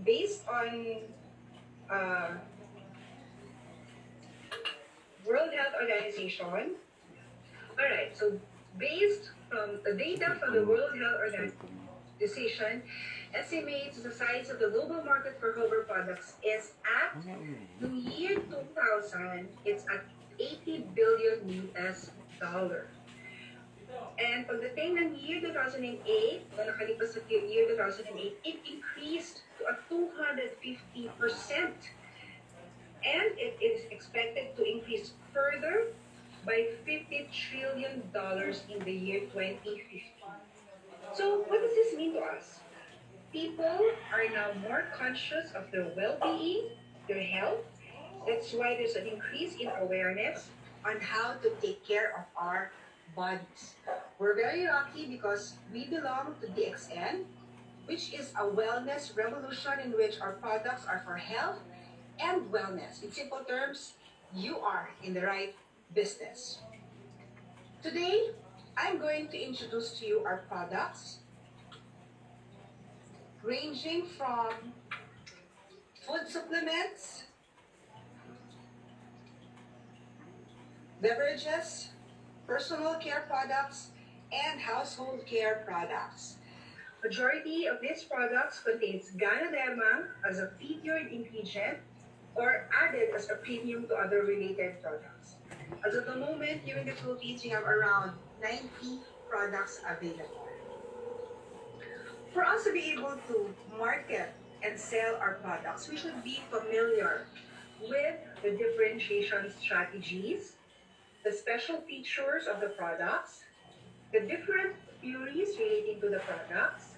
based on uh, World Health Organization. All right, so based from the data from the World Health Organization, estimates the size of the global market for Hover products is at the year 2000, it's at 80 billion US dollar. And pagdating ng year 2008, na nakalipas sa year 2008, it increased to a 250%. And it is expected to increase further by $50 trillion in the year 2050. So what does this mean to us? People are now more conscious of their well-being, their health. That's why there's an increase in awareness on how to take care of our bodies. We're very lucky because we belong to DXN, which is a wellness revolution in which our products are for health and wellness. In simple terms, you are in the right business. Today, I'm going to introduce to you our products, ranging from food supplements, beverages, personal care products, and household care products. Majority of these products contains Ganoderma as a featured ingredient or added as a premium to other related products. As of the moment, here in the Philippines, we have around 90 products available. For us to be able to market and sell our products, we should be familiar with the differentiation strategies, the special features of the products, the different theories relating to the products,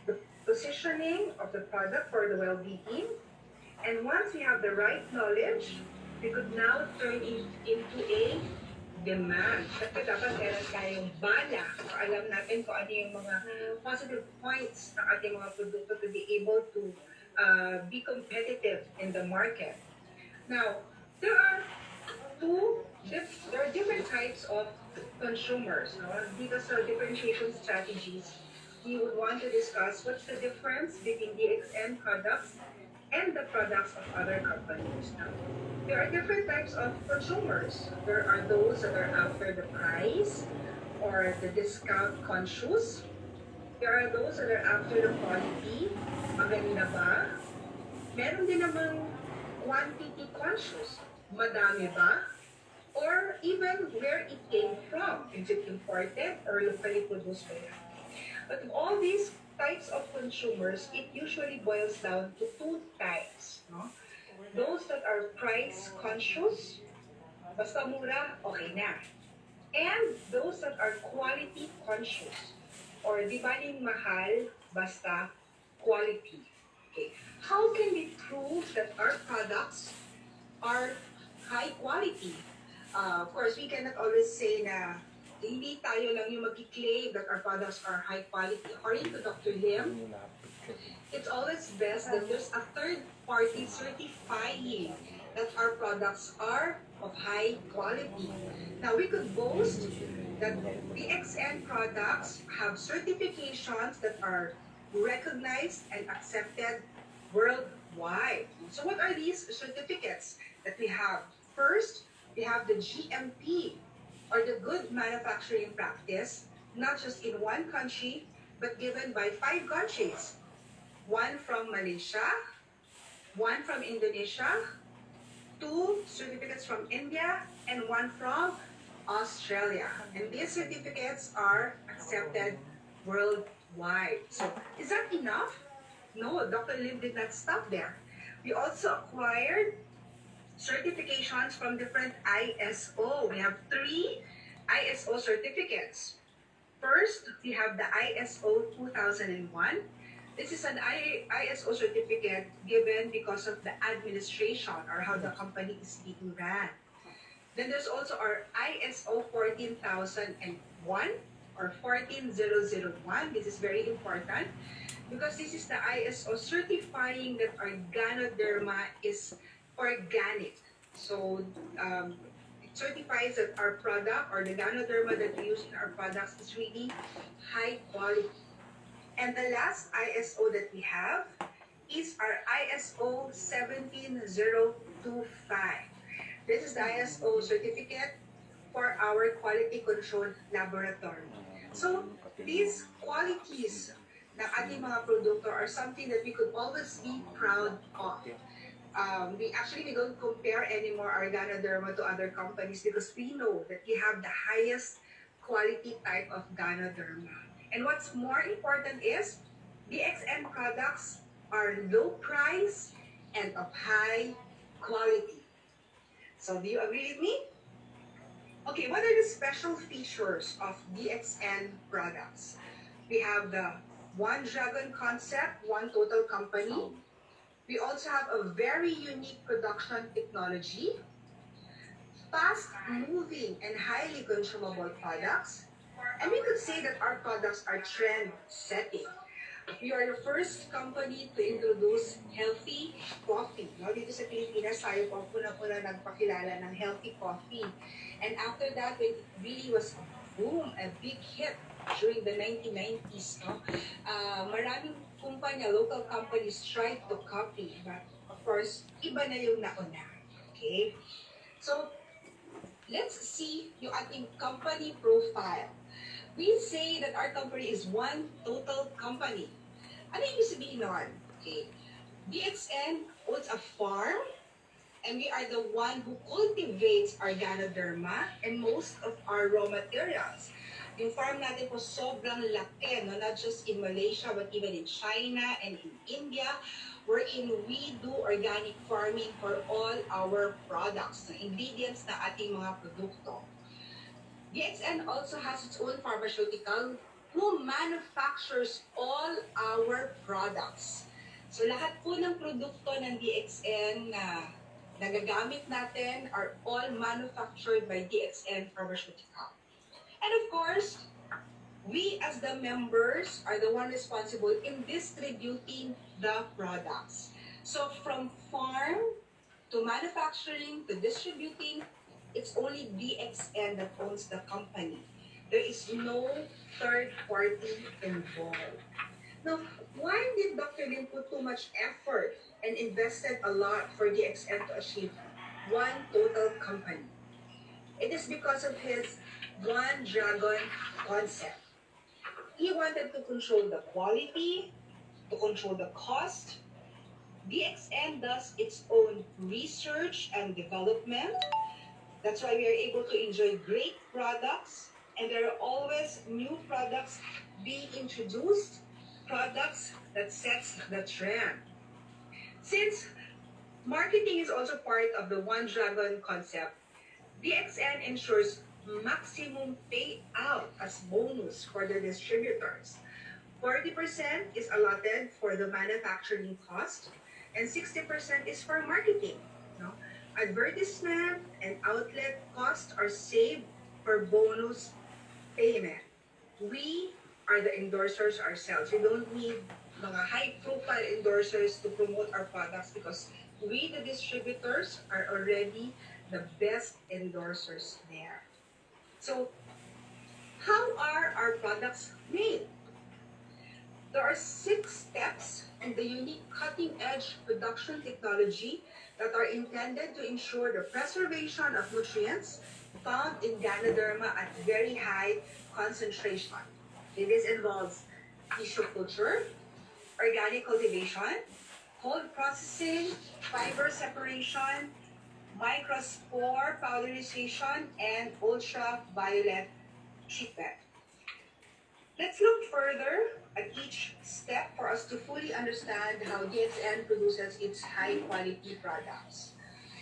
the positioning of the product for the well-being, and once we have the right knowledge, we could now turn it into a demand. Siyempre dapat meron tayong bala o alam natin kung ano yung mga positive points ng ating mga produkto to be able to be competitive in the market. Now, there are different types of consumers. No? Dito sa differentiation strategies, we would want to discuss what's the difference between DXN products and the products of other companies. Now, there are different types of consumers. There are those that are after the price or the discount conscious. There are those that are after the quality. Maganda ba? Meron din namang quantity conscious. Madami ba? Or even where it came from. Is it imported or locally produced by them? But of all these types of consumers, it usually boils down to two types. No? Those that are price conscious, basta mura, okay na. And those that are quality conscious, or di baling mahal, basta quality. Okay. How can we prove that our products are high quality? Of course, we cannot always say na hindi tayo lang yung mag-claim that our products are high quality. According to Dr. Lim, it's always best that there's a third party certifying that our products are of high quality. Now, we could boast that DXN products have certifications that are recognized and accepted worldwide. So what are these certificates that we have? First, we have the GMP, or the Good Manufacturing Practice, not just in one country, but given by 5 countries. One from Malaysia, one from Indonesia, 2 certificates from India, and 1 from Australia. And these certificates are accepted worldwide. So, is that enough? No, Dr. Lim did not stop there. We also acquired certifications from different ISO. We have 3 ISO certificates. First, we have the ISO 2001. This is an ISO certificate given because of the administration or how the company is being ran. Then there's also our ISO 14001 or 14001. This is very important because this is the ISO certifying that our Ganoderma is organic. So it certifies that our product or the Ganoderma that we use in our products is really high quality. And the last ISO that we have is our ISO 17025. This is the ISO certificate for our quality control laboratory. So, these qualities ng ating mga produkto are something that we could always be proud of. We don't compare anymore our Ganoderma to other companies because we know that we have the highest quality type of Ganoderma. And what's more important is DXN products are low price and of high quality. So do you agree with me? Okay, what are the special features of DXN products? We have the One Dragon concept, one total company. We also have a very unique production technology, fast-moving and highly consumable products, and we could say that our products are trend-setting. We are the first company to introduce healthy coffee. No? Dito sa Pilipinas, tayo po una-una nagpakilala ng healthy coffee. And after that, it really was a boom, a big hit during the 1990s. No? Maraming kumpanya, local companies tried to copy, but of course, iba na yung nauna. Okay? So, let's see yung ating company profile. We say that our company is one total company. Ano ibig sabihin nun? Okay. DXN owns a farm, and we are the one who cultivates our Ganoderma and most of our raw materials. Yung farm natin po sobrang laki, no? Not just in Malaysia, but even in China and in India, wherein we do organic farming for all our products, the ingredients na ating mga produkto. DXN also has its own pharmaceutical who manufactures all our products. So lahat po ng produkto ng DXN na nagagamit natin are all manufactured by DXN Pharmaceutical. And of course, we as the members are the one responsible in distributing the products. So from farm to manufacturing to distributing, it's only DXN that owns the company. There is no third party involved. Now, why did Dr. Lim put too much effort and invested a lot for DXN to achieve one total company? It is because of his One Dragon concept. He wanted to control the quality, to control the cost. DXN does its own research and development. That's why we are able to enjoy great products, and there are always new products being introduced, products that sets the trend. Since marketing is also part of the One Dragon concept, DXN ensures maximum payout as bonus for the distributors. 40% is allotted for the manufacturing cost, and 60% is for marketing. No? Advertisement and outlet costs are saved for bonus payment. We are the endorsers ourselves. We don't need mga high-profile endorsers to promote our products because we, the distributors, are already the best endorsers there. So, how are our products made? There are 6 steps in the unique cutting-edge production technology that are intended to ensure the preservation of nutrients found in Ganoderma at very high concentration. This involves tissue culture, organic cultivation, cold processing, fiber separation, microspore powderization, and ultraviolet treatment. Let's look further at each step for us to fully understand how DXN produces its high-quality products.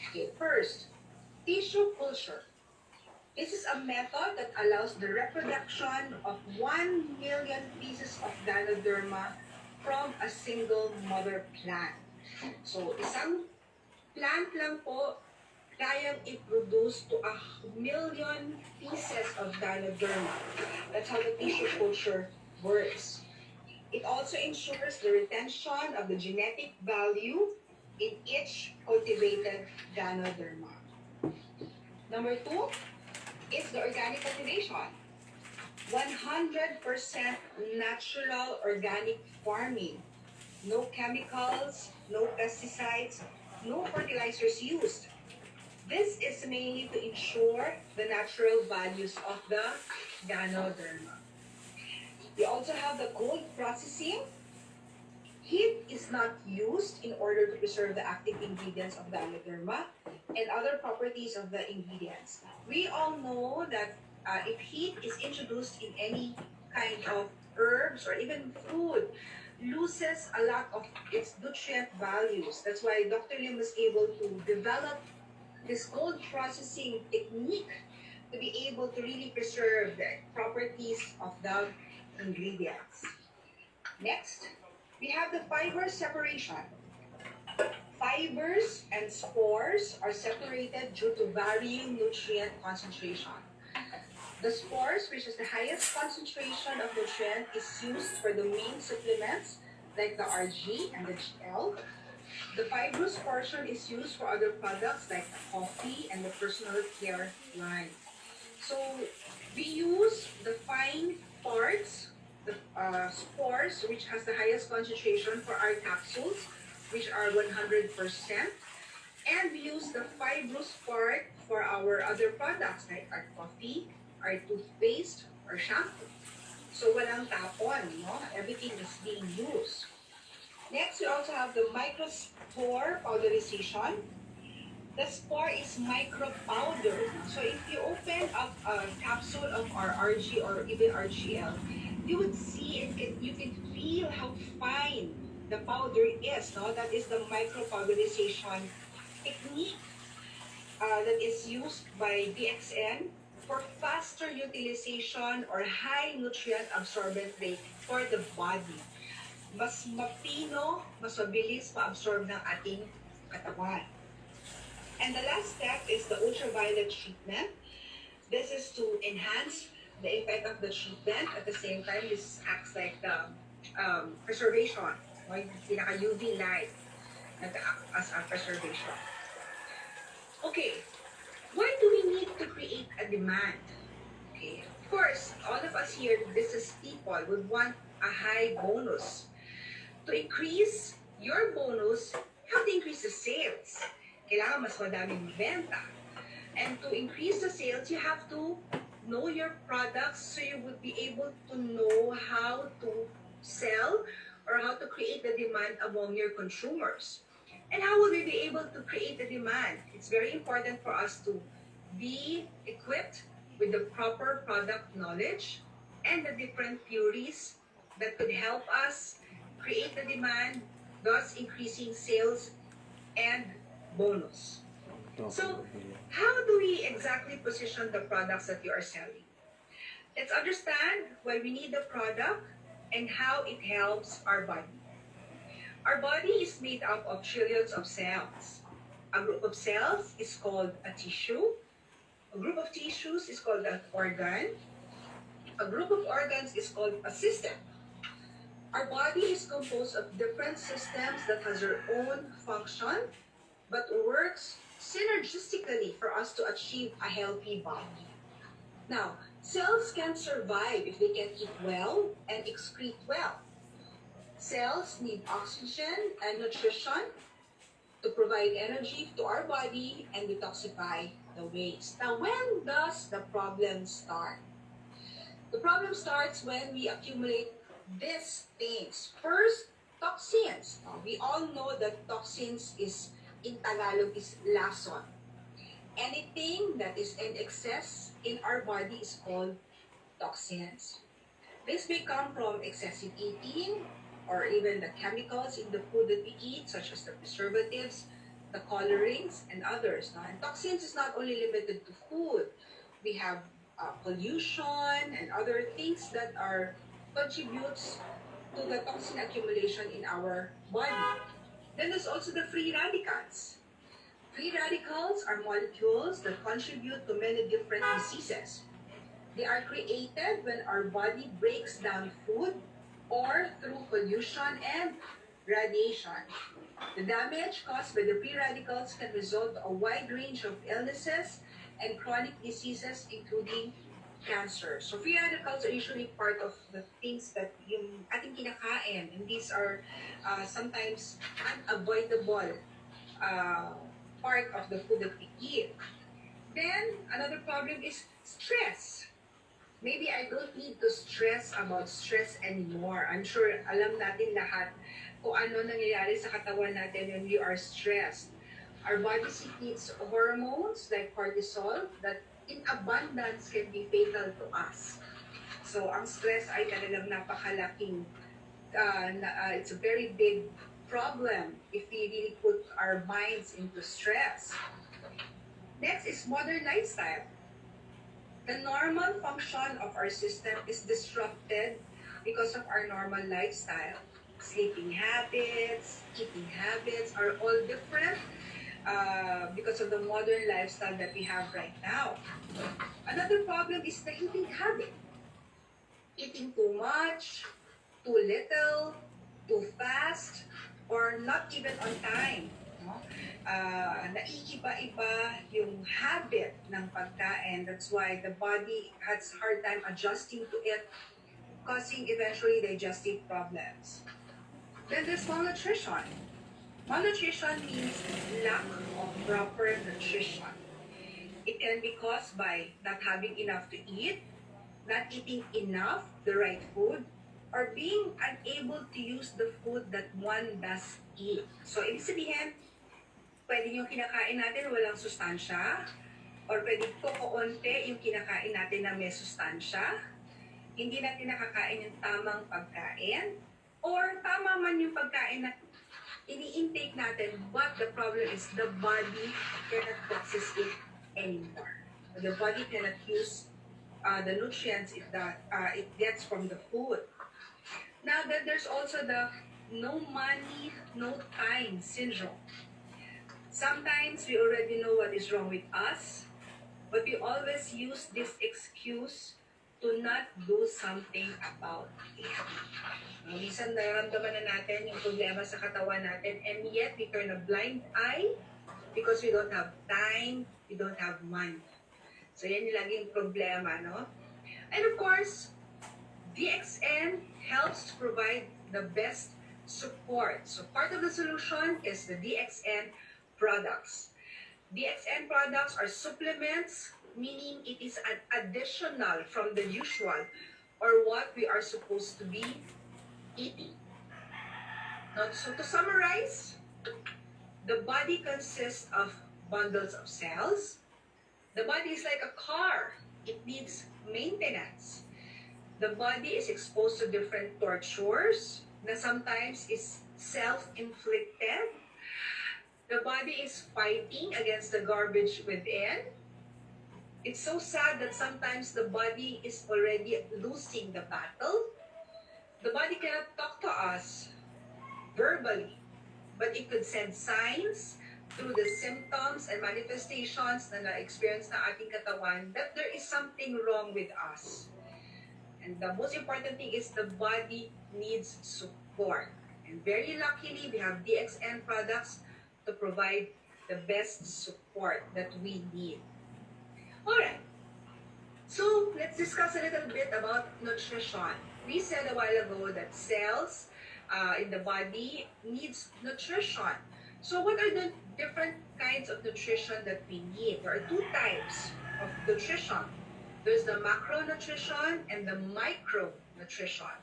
Okay, first, tissue culture. This is a method that allows the reproduction of 1 million pieces of Ganoderma from a single mother plant. So, isang plant lang po kayang i-produce to 1 million pieces of Ganoderma. That's how the tissue culture works. It also ensures the retention of the genetic value in each cultivated Ganoderma. Number 2 is the organic cultivation. 100% natural organic farming. No chemicals, no pesticides, no fertilizers used. This is mainly to ensure the natural values of the Ganoderma. We also have the cold processing. Heat is not used in order to preserve the active ingredients of the Ganoderma and other properties of the ingredients. We all know that if heat is introduced in any kind of herbs or even food, loses a lot of its nutrient values. That's why Dr. Lim was able to develop this cold processing technique to be able to really preserve the properties of the ingredients. Next, we have the fiber separation. Fibers and spores are separated due to varying nutrient concentration. The spores, which is the highest concentration of nutrient, is used for the main supplements like the RG and the GL. The fibrous portion is used for other products like the coffee and the personal care line. So we use the fine parts, the spores, which has the highest concentration for our capsules, which are 100%. And we use the fibrous part for our other products like our coffee, our toothpaste, or shampoo. So walang tapon, no? Everything is being used. Next, we also have the microspore powderization. The spore is micro powder. So if you open up a capsule of our RG or even RGL, you would see you can feel how fine the powder is. No, that is the micro powderization technique that is used by DXN for faster utilization or high nutrient absorbent rate for the body. Mas mapino, mas mabilis ma-absorb ng ating katawan. And the last step is the ultraviolet treatment. This is to enhance the effect of the treatment. At the same time, this acts like the preservation, or pinaka-UV light as a preservation. Okay, why do we need to create a demand? Okay, of course, all of us here, business people, would want a high bonus. To increase your bonus, you have to increase the sales. Kailangan mas madaming benta. And to increase the sales, you have to know your products so you would be able to know how to sell or how to create the demand among your consumers. And how will we be able to create the demand? It's very important for us to be equipped with the proper product knowledge and the different theories that could help us create the demand, thus increasing sales and bonus. So, how do we exactly position the products that you are selling? Let's understand why we need the product and how it helps our body. Our body is made up of trillions of cells. A group of cells is called a tissue. A group of tissues is called an organ. A group of organs is called a system. Our body is composed of different systems that has their own function, but works synergistically for us to achieve a healthy body. Now, cells can survive if they can eat well and excrete well. Cells need oxygen and nutrition to provide energy to our body and detoxify the waste. Now, when does the problem start? The problem starts when we accumulate these things. First, toxins. We all know that toxins is, in Tagalog, is lason. Anything that is in excess in our body is called toxins. This may come from excessive eating or even the chemicals in the food that we eat, such as the preservatives, the colorings, and others. And toxins is not only limited to food. We have pollution and other things that are contributes to the toxin accumulation in our body. Then there's also the free radicals. Free radicals are molecules that contribute to many different diseases. They are created when our body breaks down food or through pollution and radiation. The damage caused by the free radicals can result in a wide range of illnesses and chronic diseases, including cancer. So free radicals are usually part of the things that yung ating kinakain, and these are sometimes unavoidable uh, part of the food that we eat. Then another problem is stress. Maybe I don't need to stress about stress anymore. I'm sure alam natin lahat kung ano nangyayari sa katawan natin when we are stressed. Our body secretes hormones like cortisol that in abundance can be fatal to us. So ang stress ay talagang napakalaking, it's a very big problem if we really put our minds into stress. Next is modern lifestyle. The normal function of our system is disrupted because of our normal lifestyle. Sleeping habits, eating habits are all different because of the modern lifestyle that we have right now. Another problem is the eating habit. Eating too much, too little, too fast, or not even on time. No? Naiiba-iba yung habit ng pagkain. That's why the body has hard time adjusting to it, causing eventually digestive problems. Then there's malnutrition. Malnutrition means lack of proper nutrition. It can be caused by not having enough to eat, not eating enough the right food, or being unable to use the food that one does eat. So, ibig sabihin, pwede yung kinakain natin walang sustansya, or pwede kokonti yung kinakain natin na may sustansya, hindi natin nakakain yung tamang pagkain, or tama man yung pagkain na ini-intake natin, but the problem is the body cannot process it anymore. The body cannot use the nutrients it gets from the food. Now then, there's also the no money, no time syndrome. Sometimes we already know what is wrong with us, but we always use this excuse to not do something about it. Minsan nararamdaman na natin yung problema sa katawan natin, and yet we turn a blind eye because we don't have time, we don't have money. So yan yung laging problema, no? And of course, DXN helps to provide the best support. So part of the solution is the DXN products. DXN products are supplements, meaning it is an additional from the usual or what we are supposed to be eating. Now, so to summarize, the body consists of bundles of cells. The body is like a car. It needs maintenance. The body is exposed to different tortures that sometimes is self-inflicted. The body is fighting against the garbage within. It's so sad that sometimes the body is already losing the battle. The body cannot talk to us verbally, but it could send signs through the symptoms and manifestations na na-experience na ating katawan that there is something wrong with us. And the most important thing is the body needs support. And very luckily, we have DXN products to provide the best support that we need. Alright, so let's discuss a little bit about nutrition. We said a while ago that cells in the body needs nutrition. So what are the different kinds of nutrition that we need? There are two types of nutrition. There's the macronutrition and the micronutrition.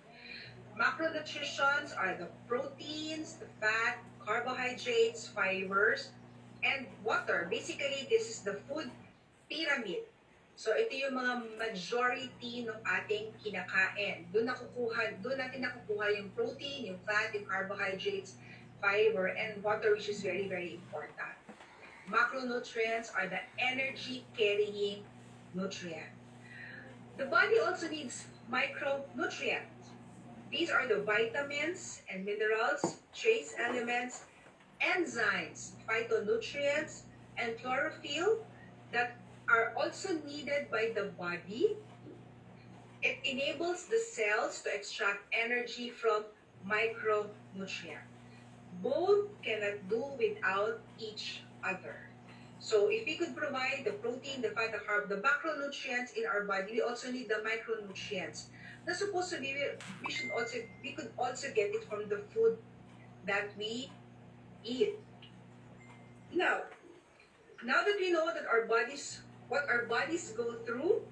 Macronutrients are the proteins, the fat, carbohydrates, fibers, and water. Basically, this is the food pyramid. So ito yung mga majority ng ating kinakain. Doon natin nakukuha yung protein, yung fat, yung carbohydrates, fiber, and water, which is very, very important. Macronutrients are the energy-carrying nutrient. The body also needs micronutrients. These are the vitamins and minerals, trace elements, enzymes, phytonutrients, and chlorophyll that are also needed by the body. It enables the cells to extract energy from micronutrients. Both cannot do without each other. So if we could provide the protein, the fat, the carb, the macronutrients in our body, we also need the micronutrients. That's supposed to be, we could also get it from the food that we eat. Now, now that we know that what our bodies go through,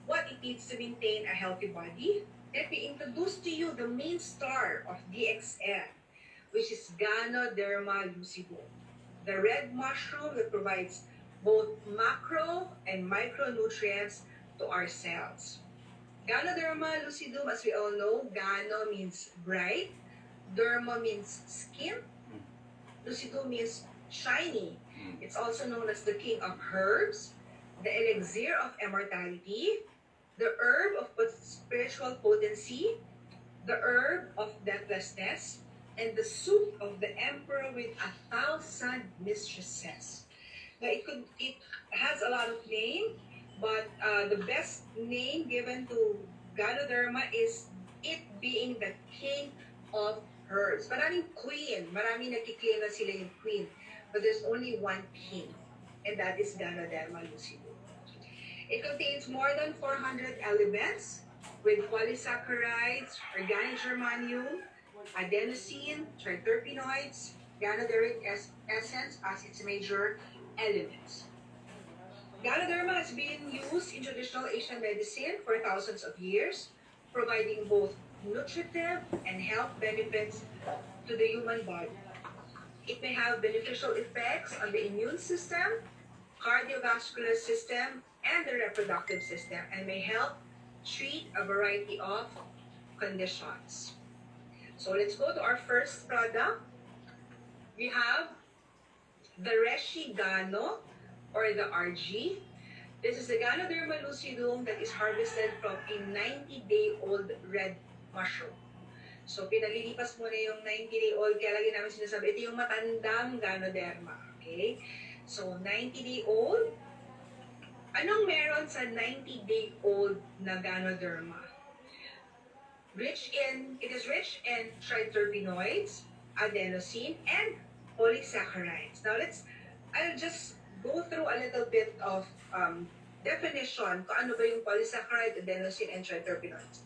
what it needs to maintain a healthy body, let me introduce to you the main star of DXN, which is Ganoderma lucidum, the red mushroom that provides both macro and micronutrients to our cells. Ganoderma lucidum, as we all know, Gano means bright, Derma means skin, lucidum means shiny. It's also known as the king of herbs, the elixir of immortality, the herb of spiritual potency, the herb of deathlessness, and the soup of the emperor with 1,000 mistresses. Now it has a lot of name, but the best name given to Ganoderma is it being the king of herbs. Maraming queen, maraming nakiklaim na sila yung queen, but there's only one king, and that is Ganoderma lucidum. It contains more than 400 elements with polysaccharides, organic germanium, adenosine, triterpenoids, ganoderic essence as its major elements. Ganoderma has been used in traditional Asian medicine for thousands of years, providing both nutritive and health benefits to the human body. It may have beneficial effects on the immune system, cardiovascular system, and the reproductive system, and may help treat a variety of conditions. So let's go to our first product. We have the Reishi Gano, or the RG. This is the Ganoderma lucidum that is harvested from a 90-day-old red mushroom. So pinalilipas mo na yung 90-day-old, kaya lagi namin sinasabi, ito yung matandang Ganoderma. Okay? So 90-day-old. Anong meron sa 90-day-old na Ganoderma? It is rich in triterpenoids, adenosine, and polysaccharides. Now I'll just go through a little bit of definition kung ano ba yung polysaccharide, adenosine, and triterpenoids.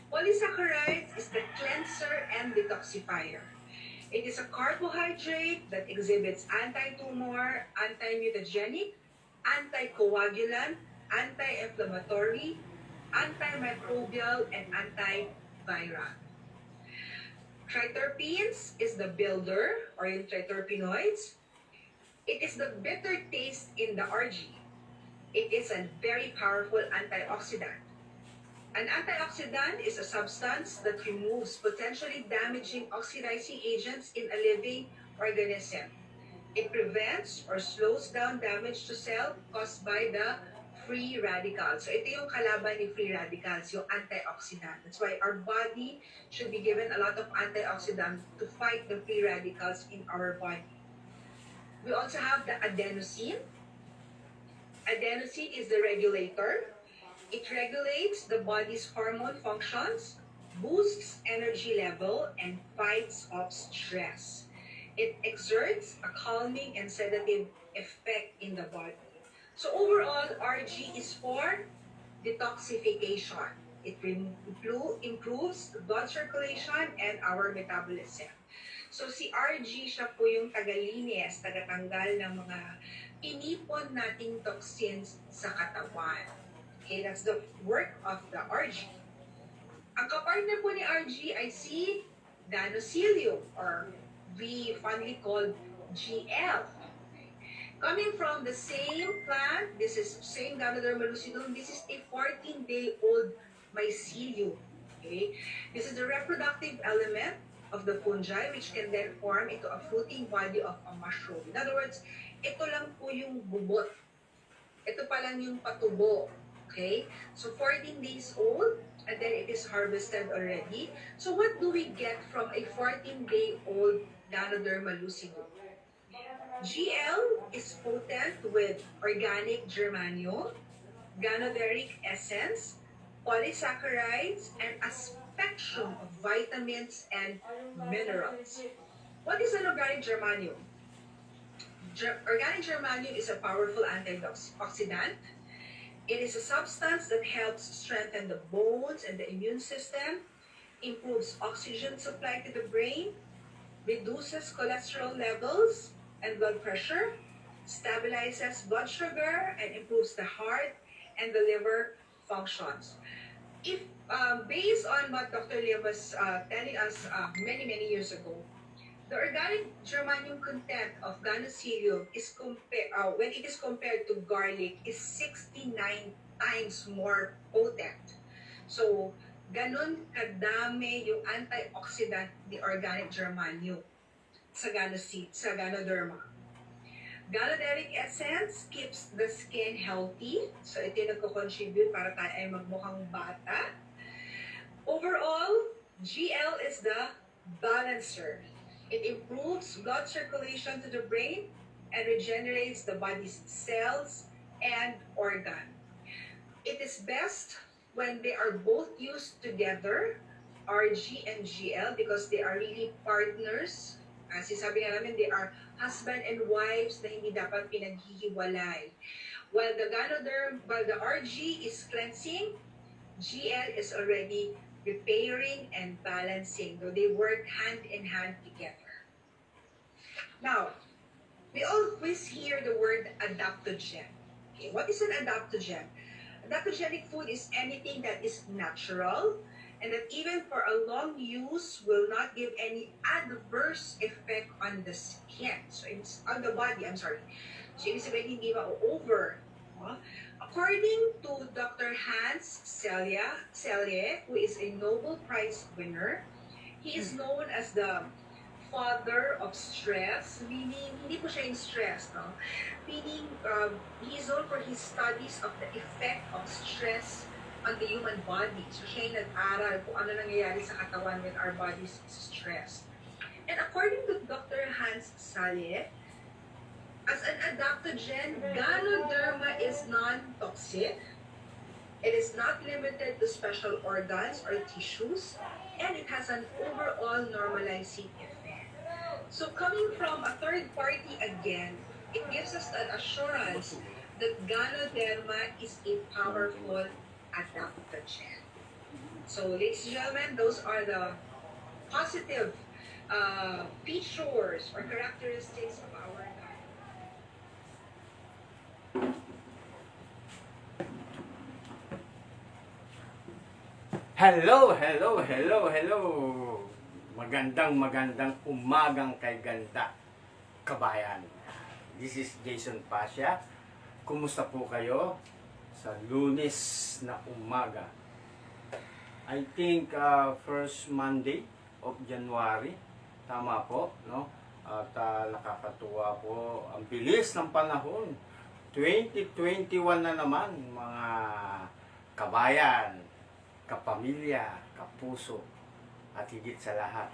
Polysaccharides is the cleanser and detoxifier. It is a carbohydrate that exhibits anti-tumor, anti-mutagenic, anticoagulant, anti-inflammatory, antimicrobial, and antiviral. Triterpenes is the builder, or in triterpenoids. It is the bitter taste in the RG. It is a very powerful antioxidant. An antioxidant is a substance that removes potentially damaging oxidizing agents in a living organism. It prevents or slows down damage to cell caused by the free radicals. So ito yung kalaban ni free radicals, yung antioxidant. That's why our body should be given a lot of antioxidant to fight the free radicals in our body. We also have the adenosine. Adenosine is the regulator. It regulates the body's hormone functions, boosts energy level, and fights off stress. It exerts a calming and sedative effect in the body. So overall, RG is for detoxification. It improves blood circulation and our metabolism. So si RG, siya po yung tagalinis, tagatanggal ng mga inipon nating toxins sa katawan. Okay, that's the work of the RG. Ang kapartner po ni RG ay si Ganocilium, or we fondly call GL. Coming from the same plant, this is same Ganoderma lucidum, this is a 14-day-old mycelium. Okay? This is the reproductive element of the fungi, which can then form into a fruiting body of a mushroom. In other words, ito lang po yung bubot. Ito pa lang yung patubo. Okay? So 14 days old, and then it is harvested already. So what do we get from a 14-day-old Ganoderma lucidum? GL is potent with organic germanium, ganoderic essence, polysaccharides, and a spectrum of vitamins and minerals. What is an organic germanium? Organic germanium is a powerful antioxidant. It is a substance that helps strengthen the bones and the immune system, improves oxygen supply to the brain, reduces cholesterol levels and blood pressure, stabilizes blood sugar, and improves the heart and the liver functions. If based on what Dr. Lia was telling us many years ago, the organic germanium content of Ganosylium is when it is compared to garlic is 69 times more potent. So, ganun kadami yung antioxidant ni organic germanium sa Ganoderma. Ganodermic essence keeps the skin healthy. So, ito yung nagko-contribute para tayo ay magmukhang bata. Overall, GL is the balancer. It improves blood circulation to the brain and regenerates the body's cells and organ. It is best when they are both used together, RG and GL, because they are really partners. Kasi sabi nga namin, they are husband and wives na hindi dapat pinaghihiwalay. While the RG is cleansing, GL is already repairing and balancing. So they work hand in hand together. Now, we always hear the word adaptogen. Okay, what is an adaptogen? Adaptogenic food is anything that is natural and that even for a long use will not give any adverse effect on the skin. So it's on the body, I'm sorry. So ibig sabihin hindi ma-over. According to Dr. Hans Selye, who is a Nobel Prize winner, he is known as the father of stress, meaning hindi po siya in stress, no? Meaning he is known for his studies of the effect of stress on the human body. So siya yung nag-aral kung ano nangyayari sa katawan when our body is stressed. And according to Dr. Hans Selye, as an adaptogen, Ganoderma is non-toxic. It is not limited to special organs or tissues, and it has an overall normalizing effect. So coming from a third party again, it gives us an assurance that Ganoderma is a powerful adaptogen. So ladies and gentlemen, those are the positive features or characteristics of our diet. Hello. Magandang umagang kay ganda, kabayan. This is Jason Pasha. Kumusta po kayo sa Lunes na umaga? I think first Monday of January. Tama po, no? At nakakatuwa po. Ang bilis ng panahon. 2021 na naman, mga kabayan, kapamilya, kapuso, at higit sa lahat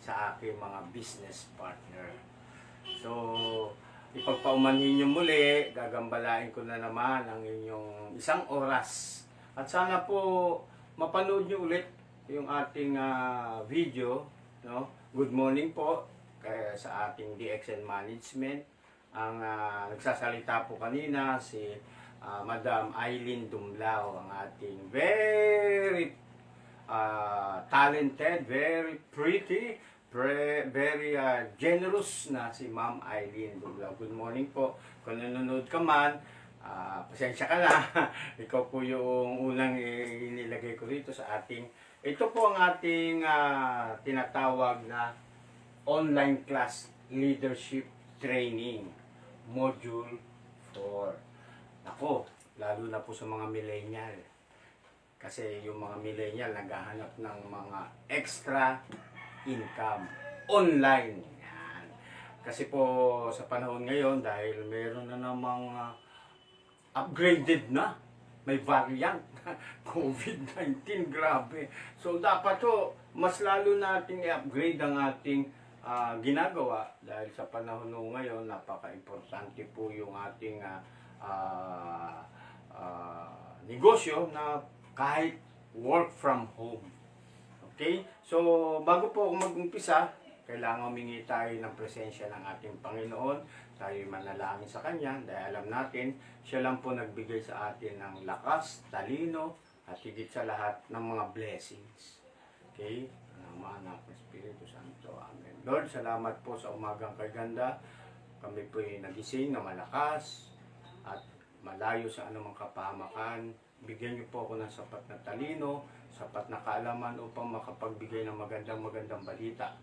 sa aking mga business partner. So, ipagpaumanhin nyo muli, gagambalain ko na naman ang inyong isang oras. At sana po mapanood nyo ulit yung ating video, no? Good morning po sa ating DXN Management. Ang nagsasalita po kanina si Madam Eileen Dumlao, ang ating very talented, very pretty, very generous na si Ma'am Eileen Dumlao. Good morning po. Kung nanonood ka man, pasensya ka na. Ikaw po yung unang inilagay ko rito sa ating, ito po ang ating tinatawag na online class leadership training module 4. Ako, lalo na po sa mga millennial. Kasi yung mga millennial naghahanap ng mga extra income online. Yan. Kasi po sa panahon ngayon, dahil meron na namang upgraded na, may variant, COVID-19, grabe. So dapat to, mas lalo nating i-upgrade ang ating ginagawa dahil sa panahon ngayon, napaka-importante po yung ating negosyo na kahit work from home. Okay? So, bago po ako mag-umpisa, kailangan humingi tayo ng presensya ng ating Panginoon. Tayo manalangin sa Kanya dahil alam natin, siya lang po nagbigay sa atin ng lakas, talino, at higit sa lahat ng mga blessings. Okay? Ang Ama, Anak, at Espiritu Santo. Amen. Lord, salamat po sa umagang kay ganda. Kami po'y nagising na malakas at malayo sa anumang kapahamakan. Bigyan niyo po ako ng sapat na talino, sapat na kaalaman upang makapagbigay ng magandang balita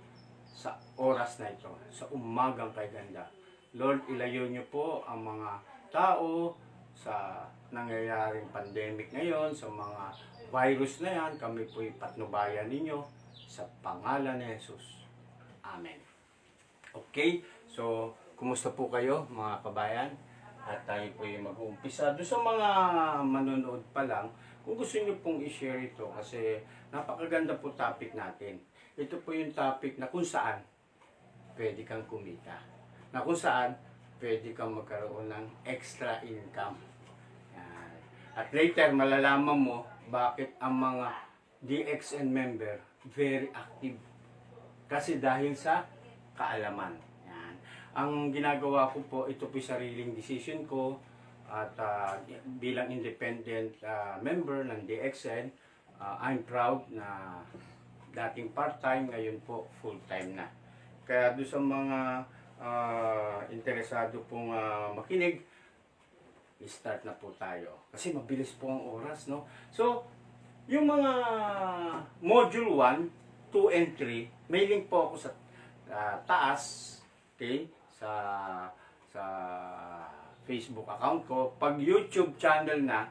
sa oras na ito, sa umagang kay ganda. Lord, ilayo niyo po ang mga tao sa nangyayaring pandemic ngayon, sa mga virus na yan. Kami po'y patnubayan ninyo sa pangalan ni Jesus. Amen. Okay, so kumusta po kayo mga kabayan? At tayo po'y mag-uumpisa. Doon sa mga manonood pa lang, kung gusto niyo pong i-share ito kasi napakaganda po topic natin. Ito po yung topic na kung saan pwede kang kumita. Na kung saan pwede kang magkaroon ng extra income. Yan. At later, malalaman mo bakit ang mga DXN member very active. Kasi dahil sa kaalaman. Yan. Ang ginagawa ko po, ito po sariling decision ko at bilang independent member ng DXN, I'm proud na dating part-time, ngayon po full-time na. Kaya doon sa mga interesado pong makinig, start na po tayo. Kasi mabilis po ang oras, no? So, yung mga module 1, 2, and 3, may link po ako sa taas, okay? Sa Facebook account ko. Pag YouTube channel na,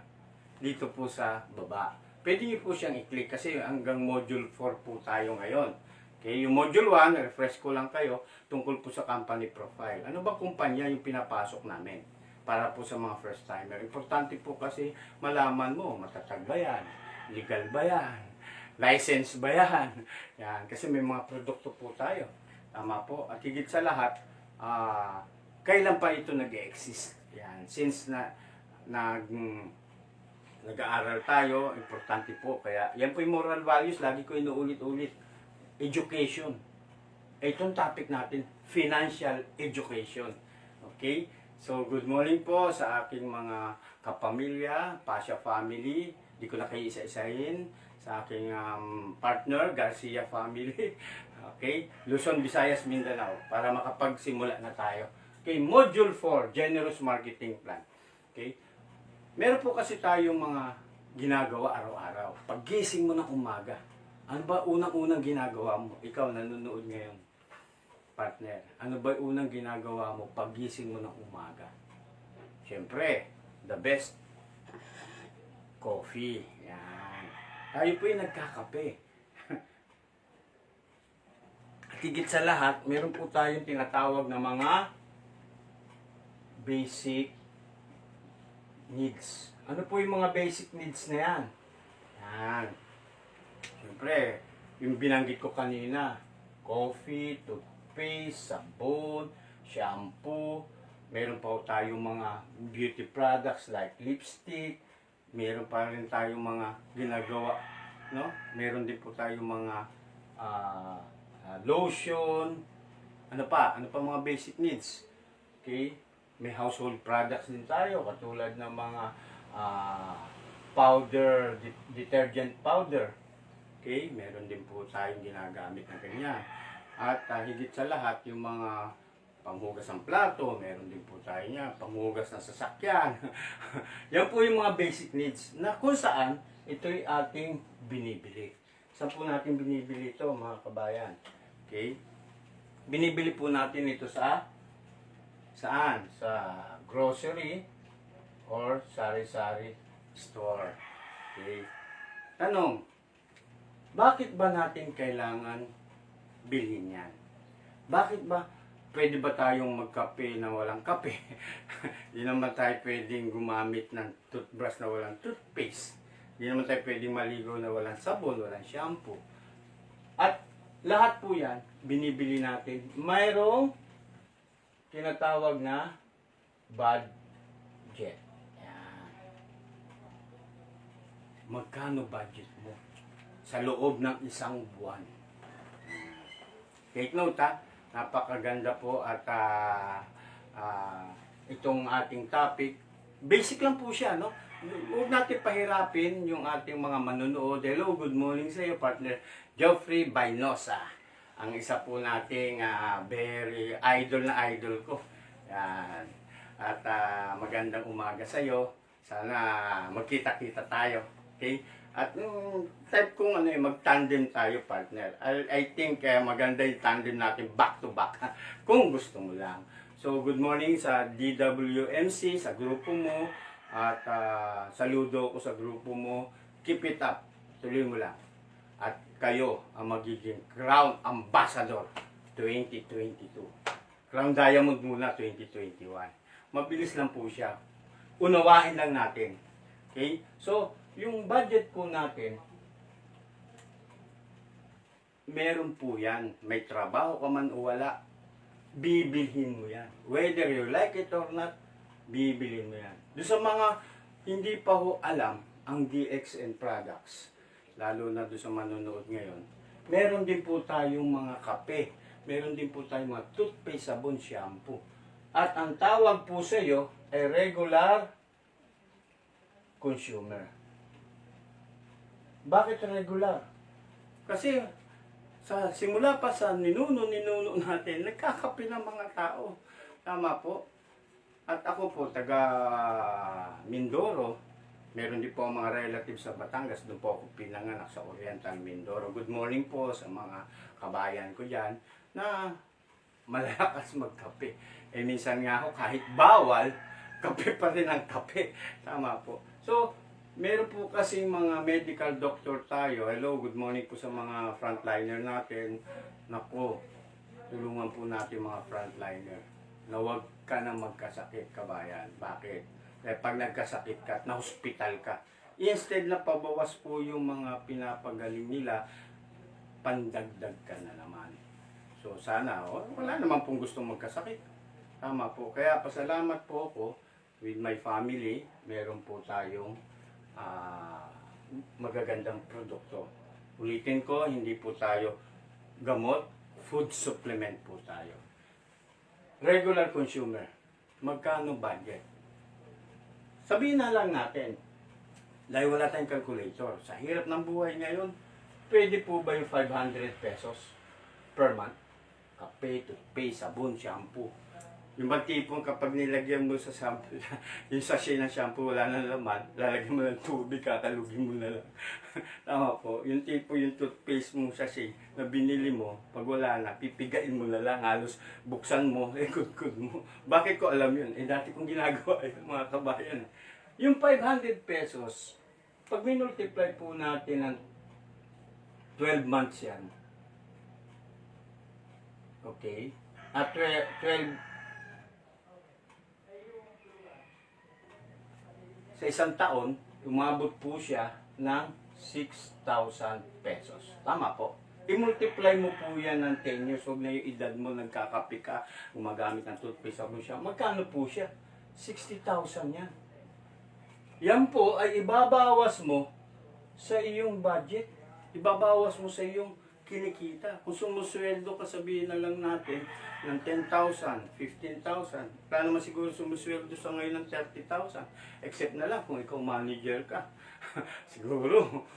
dito po sa baba. Pwede niyo po siyang i-click kasi hanggang module 4 po tayo ngayon. Okay, yung module 1, refresh ko lang kayo tungkol po sa company profile. Ano ba kumpanya yung pinapasok namin? Para po sa mga first timer. Importante po kasi malaman mo, matatag ba yan? Legal ba yan? License ba yan? Yan, kasi may mga produkto po tayo. Tama po. At higit sa lahat, kailan pa ito nag-exist? Yan, since nag-aaral tayo, importante po. Kaya yan po yung moral values, lagi ko inuulit-ulit. Education. Itong topic natin, financial education. Okay? So, good morning po sa aking mga kapamilya, Pasha family. Di ko na kayo isa-isahin. Sa aking partner, Garcia family. Okay? Luzon, Visayas, Mindanao. Para makapagsimula na tayo. Okay? Module 4, Generous Marketing Plan. Okay? Meron po kasi tayong mga ginagawa araw-araw. Paggising mo ng umaga, ano ba unang-unang ginagawa mo? Ikaw nanonood ngayon, partner. Ano ba unang ginagawa mo paggising mo ng umaga? Siyempre, the best, coffee. Yan. Tayo po yung nagkakape. At higit sa lahat, meron po tayong tinatawag na mga basic needs. Ano po yung mga basic needs na yan? Yan. Siyempre, yung binanggit ko kanina, coffee, toothpaste, sabon, shampoo, meron pa tayong mga beauty products like lipstick, meron pa rin tayong mga ginagawa, no? Meron din po tayong mga lotion, ano pa mga basic needs. Okay? May household products din tayo, katulad ng mga powder, detergent powder. Okay, meron din po tayong ginagamit na ganyan. At higit sa lahat, yung mga panghugas ng plato, meron din po tayo niya, panghugas ng sasakyan. Yan po yung mga basic needs na kung saan ito'y ating binibili. Saan po natin binibili ito, mga kabayan? Okay? Binibili po natin ito saan? Sa grocery or sari-sari store. Okay? Tanong, bakit ba natin kailangan bilhin yan? Bakit ba pwede ba tayong magkape na walang kape? Hindi naman tayo pwedeng gumamit ng toothbrush na walang toothpaste. Hindi naman tayo pwedeng maligo na walang sabon, walang shampoo. At lahat po yan, binibili natin. Mayroong tinatawag na budget. Yan. Magkano budget mo sa loob ng isang buwan? Take note ha, napakaganda po at itong ating topic, basic lang po siya, no? Huwag natin pahirapin yung ating mga manonood. Hello, good morning sa iyo, partner Geoffrey Bainosa. Ang isa po nating very idol na idol ko. Yan. At magandang umaga sa iyo. Sana magkita-kita tayo. Okay? At type kong mag-tandem tayo, partner. I think maganda yung tandem natin back to back. Kung gusto mo lang. So, good morning sa DWMC, sa grupo mo. At saludo ko sa grupo mo. Keep it up. Tuloy mo lang. At kayo ang magiging Crown Ambassador 2022. Crown Diamond muna 2021. Mabilis lang po siya. Unawain lang natin. Okay? So, yung budget po natin, meron po yan. May trabaho ka man o wala, bibilhin mo yan. Whether you like it or not, bibilhin mo yan. Doon sa mga hindi pa ho alam ang DXN products, lalo na doon sa manonood ngayon, meron din po tayong mga kape, meron din po tayong mga toothpaste, sabon, shampoo. At ang tawag po sa iyo ay regular consumer. Bakit regular? Kasi sa simula pa sa ninuno natin, nagkakape ng mga tao. Tama po. At ako po, taga Mindoro, meron din po ang mga relatives sa Batangas, doon po ako pinanganak sa Oriental Mindoro. Good morning po sa mga kabayan ko dyan na malakas magkape. Eh minsan nga ako, kahit bawal, kape pa rin ang kape. Tama po. So, meron po kasing mga medical doctor tayo. Hello, good morning po sa mga frontliner natin. Naku, tulungan po natin mga frontliner na huwag ka na magkasakit, kabayan. Bakit? Eh, pag nagkasakit ka at na-hospital ka, instead na pabawas po yung mga pinapagaling nila, pandagdag ka na naman. So, sana, wala naman pong gustong magkasakit. Tama po. Kaya pasalamat po ako with my family. Meron po tayong magagandang produkto. Ulitin ko, hindi po tayo gamot, food supplement po tayo. Regular consumer, magkano budget? Sabihin na lang natin, dahil wala tayong calculator, sa hirap ng buhay ngayon, pwede po ba yung 500 pesos per month? Kape, toothpaste, sabon, shampoo. Yung bang tipong kapag nilagyan mo sa shampoo, yung sachet ng shampoo wala nang laman, lalagyan mo ng tubig, kakalugin mo na lang. Tama po, yung tipo yung toothpaste mo sachet na binili mo, pag wala na, pipigain mo na lang, halos buksan mo, ikod-kod mo. Bakit ko alam yun? Eh dati kong ginagawa yun, mga kabayan. Yung 500 pesos, pag minultiply po natin ng 12 months yan, okay? At 12 sa isang taon, umabot po siya ng 6,000 pesos. Tama po. I-multiply mo po yan ng 10 years. Huwag na yung edad mo, nagkakape ka, gumagamit ng toothpaste, sabon siya. Magkano po siya? 60,000 yan. Yan po ay ibabawas mo sa iyong budget. Ibabawas mo sa iyong kinikita. Kung sumusweldo ka, sabihin na lang natin ng 10,000, 15,000. Wala naman siguro sumusweldo sa ngayon ng 30,000. Except na lang kung ikaw manager ka. Siguro,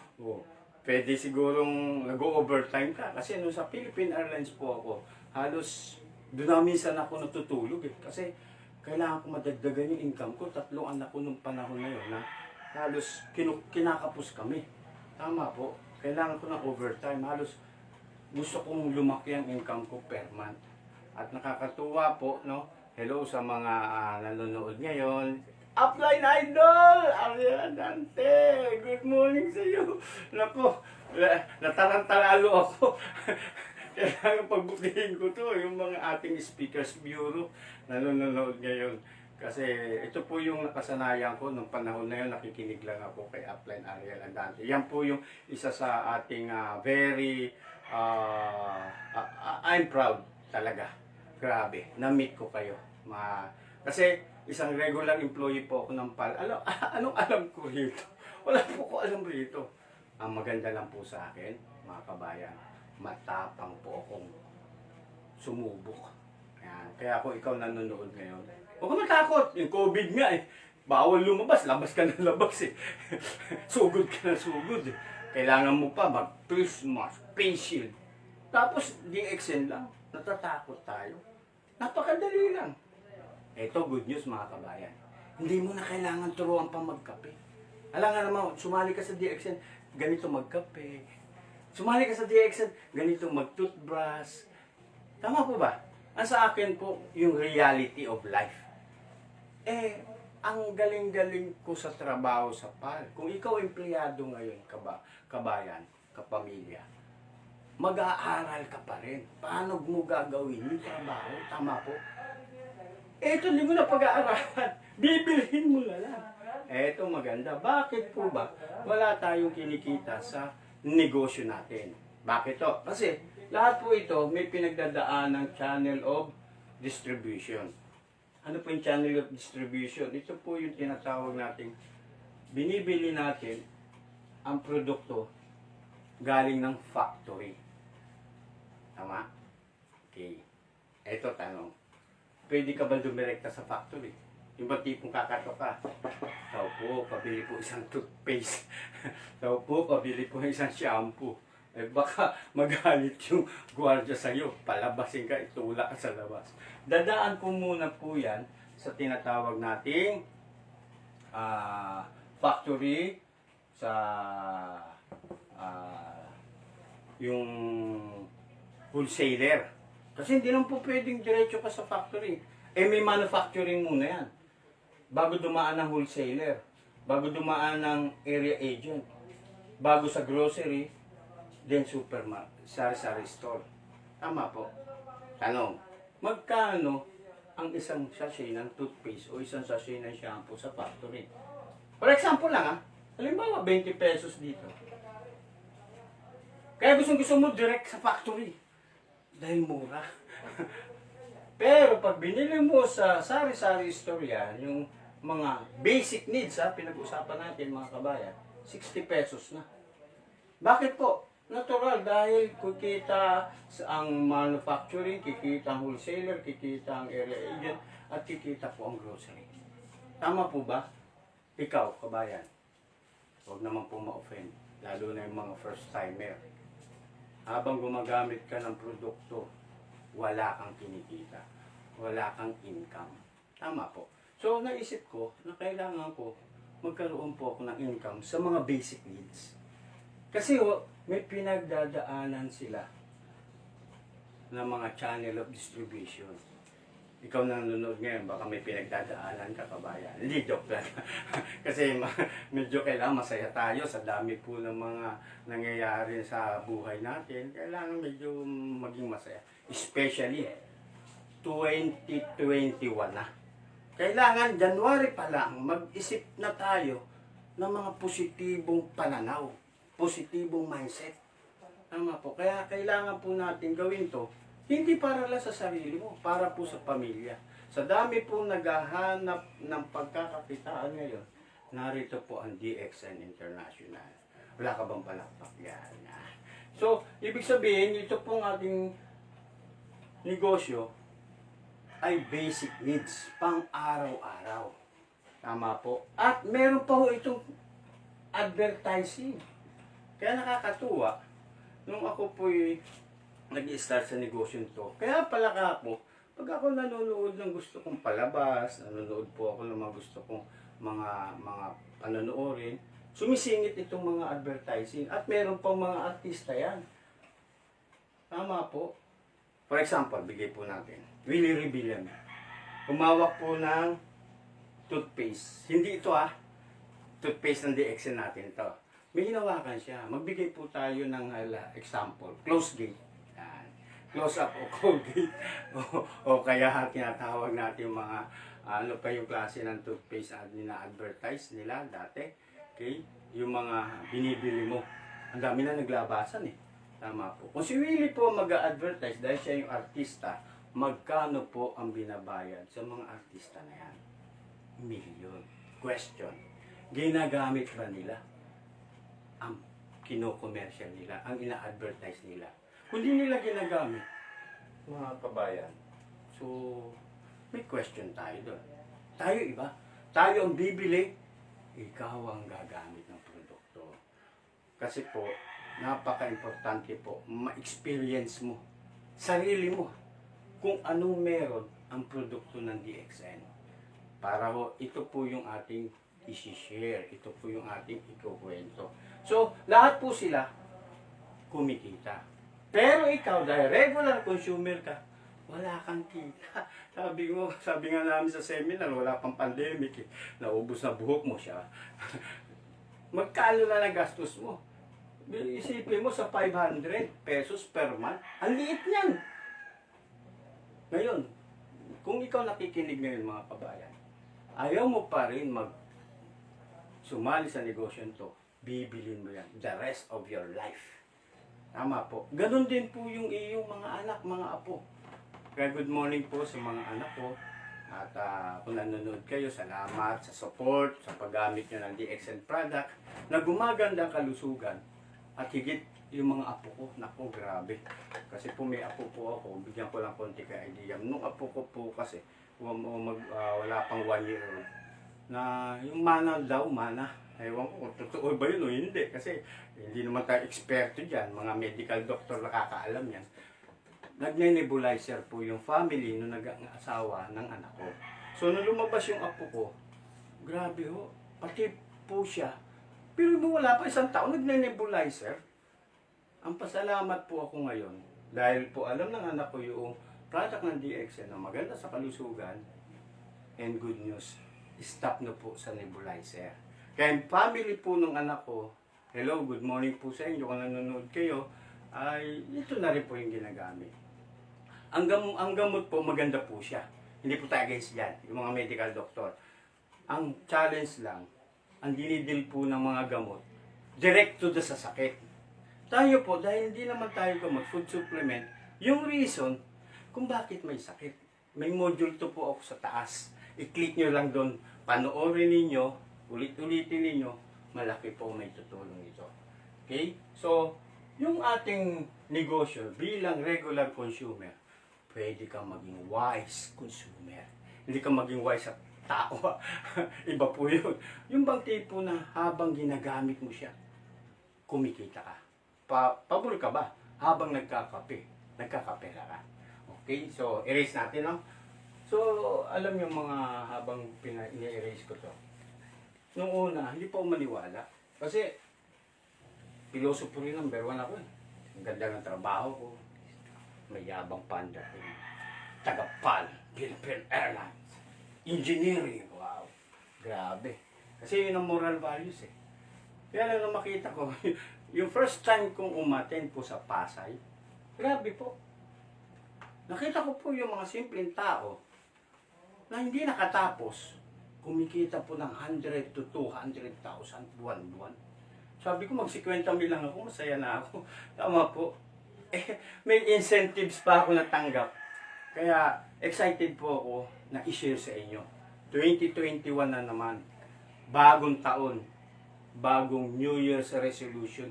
pwede sigurong nag-overtime ka. Kasi sa Philippine Airlines po ako, halos doon na minsan ako natutulog eh. Kasi kailangan ko madagdagan yung income ko. 3 anak ko nung panahon na yun na halos kinakapos kami. Tama po. Kailangan ko ng overtime. Halos gusto kong lumaki ang income ko per month. At nakakatuwa po, no? Hello sa mga nanonood ngayon. Upline Idol! Ariel Dante! Good morning sa iyo! Naku, natarantalalo ako. Kailangan pagbutihin ko to, yung mga ating speakers bureau nanonood ngayon. Kasi ito po yung nakasanayan ko nung panahon na yun, nakikinig lang ako kay Upline Ariel Dante. Yan po yung isa sa ating very I'm proud talaga. Grabe, na-meet ko kayo. Kasi isang regular employee po ako ng PAL. Anong alam ko rito? Wala po ko alam rito. Ang maganda lang po sa akin, mga kabayan, matapang po akong sumubok. Yan. Kaya kung ikaw nanonood ngayon, huwag ka matakot. Yung COVID nga eh. Bawal lumabas. Labas ka na labas eh. Sugod ka na sugod eh. Kailangan mo pa mag-face mask, face shield. Tapos DXN lang. Natatakot tayo. Napakadali lang. Ito, good news mga kabayan. Hindi mo na kailangan turuan pa magkape. Alam nga naman, sumali ka sa DXN, ganito magkape. Sumali ka sa DXN, ganito mag-toothbrush. Tama po ba? Ang sa akin po, yung reality of life. Ang galing-galing ko sa trabaho sa PAL. Kung ikaw empleyado ngayon, kabayan, kapamilya, mag-aaral ka pa rin. Paano mo gagawin yung trabaho? Tama po? Ito, hindi mo na pag-aaralan. Bibilhin mo na lang. Ito maganda. Bakit po ba wala tayong kinikita sa negosyo natin? Bakit to? Kasi lahat po ito may pinagdadaan ng channel of distribution. Ano po yung channel of distribution? Ito po yung tinatawag natin, binibili natin ang produkto galing ng factory. Tama? Okay. Ito tanong. Pwede ka ba dumirekta sa factory? Yung ba tipong kakato ka? Tao po, pabili po isang toothpaste. Tao po, pabili po isang shampoo. Baka magalit yung gwardiya sa'yo. Palabasin ka, itulak ka sa labas. Dadaan po muna po yan sa tinatawag nating factory, sa yung wholesaler. Kasi hindi lang po pwedeng diretso ka sa factory. May manufacturing muna yan. Bago dumaan ng wholesaler. Bago dumaan ng area agent. Bago sa grocery. Then supermarket. Sari-sari store. Tama po. Tanong. Magkano ang isang sachet ng toothpaste o isang sachet ng shampoo sa factory? For example lang halimbawa 20 pesos dito. Kaya gusto mo direct sa factory. Dahil mura. Pero pag binili mo sa sari-sari store yan, yung mga basic needs pinag-usapan natin mga kabayan, 60 pesos na. Bakit po? Natural, dahil kikita ang manufacturing, kikita ang wholesaler, kikita ang area agent, at kikita po ang grocery. Tama po ba? Ikaw, kabayan, huwag naman po ma-offend, lalo na yung mga first timer. Habang gumagamit ka ng produkto, wala kang kinikita. Wala kang income. Tama po. So, naisip ko na kailangan ko magkaroon po ako ng income sa mga basic needs. Kasi may pinagdadaanan sila ng mga channel of distribution. Ikaw na nanonood ngayon, baka may pinagdadaanan ka, kabayan. Hindi, joke lang. Kasi medyo kailangan masaya tayo sa dami po ng mga nangyayari sa buhay natin. Kailangan medyo maging masaya. Especially 2021 na. Kailangan January pa lang, mag-isip na tayo ng mga positibong pananaw, positibong mindset. Tama po. Kaya kailangan po natin gawin to. Hindi para lang sa sarili mo, para po sa pamilya. Sa dami po naghahanap ng pagkakakitaan ngayon, narito po ang DXN International. Wala ka bang palakpak yan? So, ibig sabihin, ito pong ating negosyo ay basic needs, pang araw-araw. Tama po. At meron pa ho itong advertising. Kaya nakakatuwa, nung ako po'y nag-i-start sa negosyo to. Kaya pala po, pag ako nanonood ng gusto kong palabas, nanonood po ako ng mga gusto kong mga panonoorin, sumisingit itong mga advertising. At meron pang mga artista yan. Tama po. For example, bigay po natin. Willie Rebellion. Humawak po ng toothpaste. Hindi ito toothpaste ng DXN natin ito. May hinawakan siya. Magbigay po tayo ng example. Close gate. Yan. Close up o Colgate. o kaya tinatawag natin mga ano pa yung klase ng toothpaste na advertise nila dati. Okay? Yung mga binibili mo. Ang dami na naglabasan eh. Tama po. Kung si Willie po mag-advertise dahil siya yung artista, magkano po ang binabayad sa mga artista na yan? Million. Question. Ginagamit ba nila ang kino-commercial nila, ang ina-advertise nila? Kung di nila ginagamit, mga kabayan. So, may question tayo doon. Tayo iba. Tayo ang bibili, ikaw ang gagamit ng produkto. Kasi po, napaka-importante po, ma-experience mo, sarili mo, kung ano meron ang produkto ng DXN. Para ho, ito po yung ating isi-share, ito po yung ating ikukwento. So, lahat po sila kumikita. Pero ikaw, dahil regular consumer ka, wala kang kita. Sabi nga namin sa seminar, wala pang pandemic eh. Naubos na buhok mo siya. Magkano na nagastos mo? Isipin mo sa 500 pesos per month. Ang liit niyan. Ngayon, kung ikaw nakikinig ngayon mga kabayan, ayaw mo pa rin sumali sa negosyo to, bibilin mo yan the rest of your life. Tama po. Ganon din po yung iyong mga anak, mga apo. Kaya good morning po sa mga anak ko. At kung nanonood kayo, salamat sa support, sa paggamit nyo ng DXN product na gumaganda ang kalusugan. At higit yung mga apo ko, naku grabe. Kasi po may apo po ako, bigyan ko lang konti ka idea. Nung apo ko po kasi, wala pang 1 year old, na yung mana daw, ewan ko kung totoo ba yun o hindi. Kasi hindi naman tayo eksperto dyan, mga medical doctor nakakaalam yan. Nagne-nebulizer po yung family nung nag-asawa ng anak ko. So nung lumabas yung apo ko, grabe ho, pati po siya. Pero wala pa 1 taon, nagne-nebulizer. Ang pasalamat po ako ngayon, dahil po alam ng anak ko yung product ng DXN na maganda sa kalusugan, and good news, stop na po sa nebulizer. Kaya yung family po ng anak ko, hello, good morning po sa inyo, kung nanonood kayo, ay ito na rin po yung ginagamit. Ang gamot po, maganda po siya. Hindi po tayo against yan, yung mga medical doctor. Ang challenge lang, ang dinidil po ng mga gamot, direct to the sa sakit. Tayo po, dahil hindi naman tayo gamot, food supplement, yung reason kung bakit may sakit. May module to po ako sa taas. I-click nyo lang doon, panoorin ninyo, ulit-ulitin ninyo, malaki po may tutulong ito. Okay? So, yung ating negosyo bilang regular consumer, pwede kang maging wise consumer. Hindi kang maging wise sa tao. Iba po yun. Yung bang tipo na habang ginagamit mo siya, kumikita ka. Pabor ka ba? Habang nagkakapera ka. Okay? So, erase natin, no? So, alam yung mga habang ini-erase ko to. Noong una, hindi pa ako maniwala. Kasi, pilosopo rin number 1 ako eh. Ang ganda ng trabaho ko. May yabang panda. Taga-PAL, Philippine Airlines. Engineering, wow. Grabe. Kasi yun ang moral values eh. Kaya lang makita ko, yung first time kong umattend po sa Pasay, grabe po. Nakita ko po yung mga simpleng tao na hindi nakatapos, kumikita po ng 100 to 200,000 buwan-buwan. Sabi ko, mag-50 mil lang ako, masaya na ako. Tama po. May incentives pa ako natanggap. Kaya, excited po ako na i-share sa inyo. 2021 na naman. Bagong taon. Bagong New Year's resolution.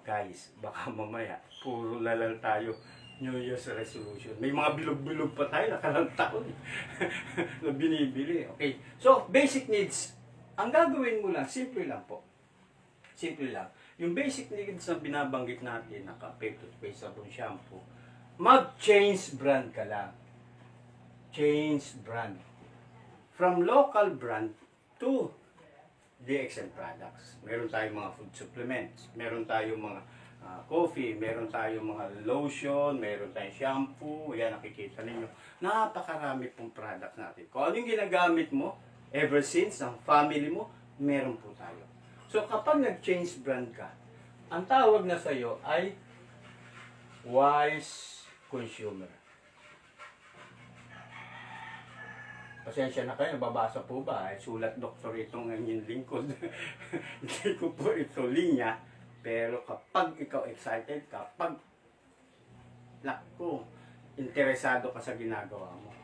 Guys, baka mamaya, puro lalal tayo. New Year's resolution. May mga bilog-bilog pa tayo, nakalang taon. na binibili. Okay. So, basic needs. Ang gagawin mo lang, simple lang po. Simple lang. Yung basic needs na binabanggit natin, na kape, toothpaste, sabon, shampoo, mag-change brand ka lang. Change brand. From local brand to DXN products. Meron tayong mga food supplements. Meron tayong mga coffee. Meron tayong mga lotion. Meron tayong shampoo. Yan, nakikita ninyo. Napakarami pong product natin. Kung ano yung ginagamit mo, ever since, ang family mo, meron po tayo. So, kapag nag-change brand ka, ang tawag na sa'yo ay wise consumer. Pasensya na kayo, nababasa po ba? Sulat doktor itong inyong lingkod. Hindi ko po ito linya. Pero kapag ikaw excited ka, interesado ka sa ginagawa mo,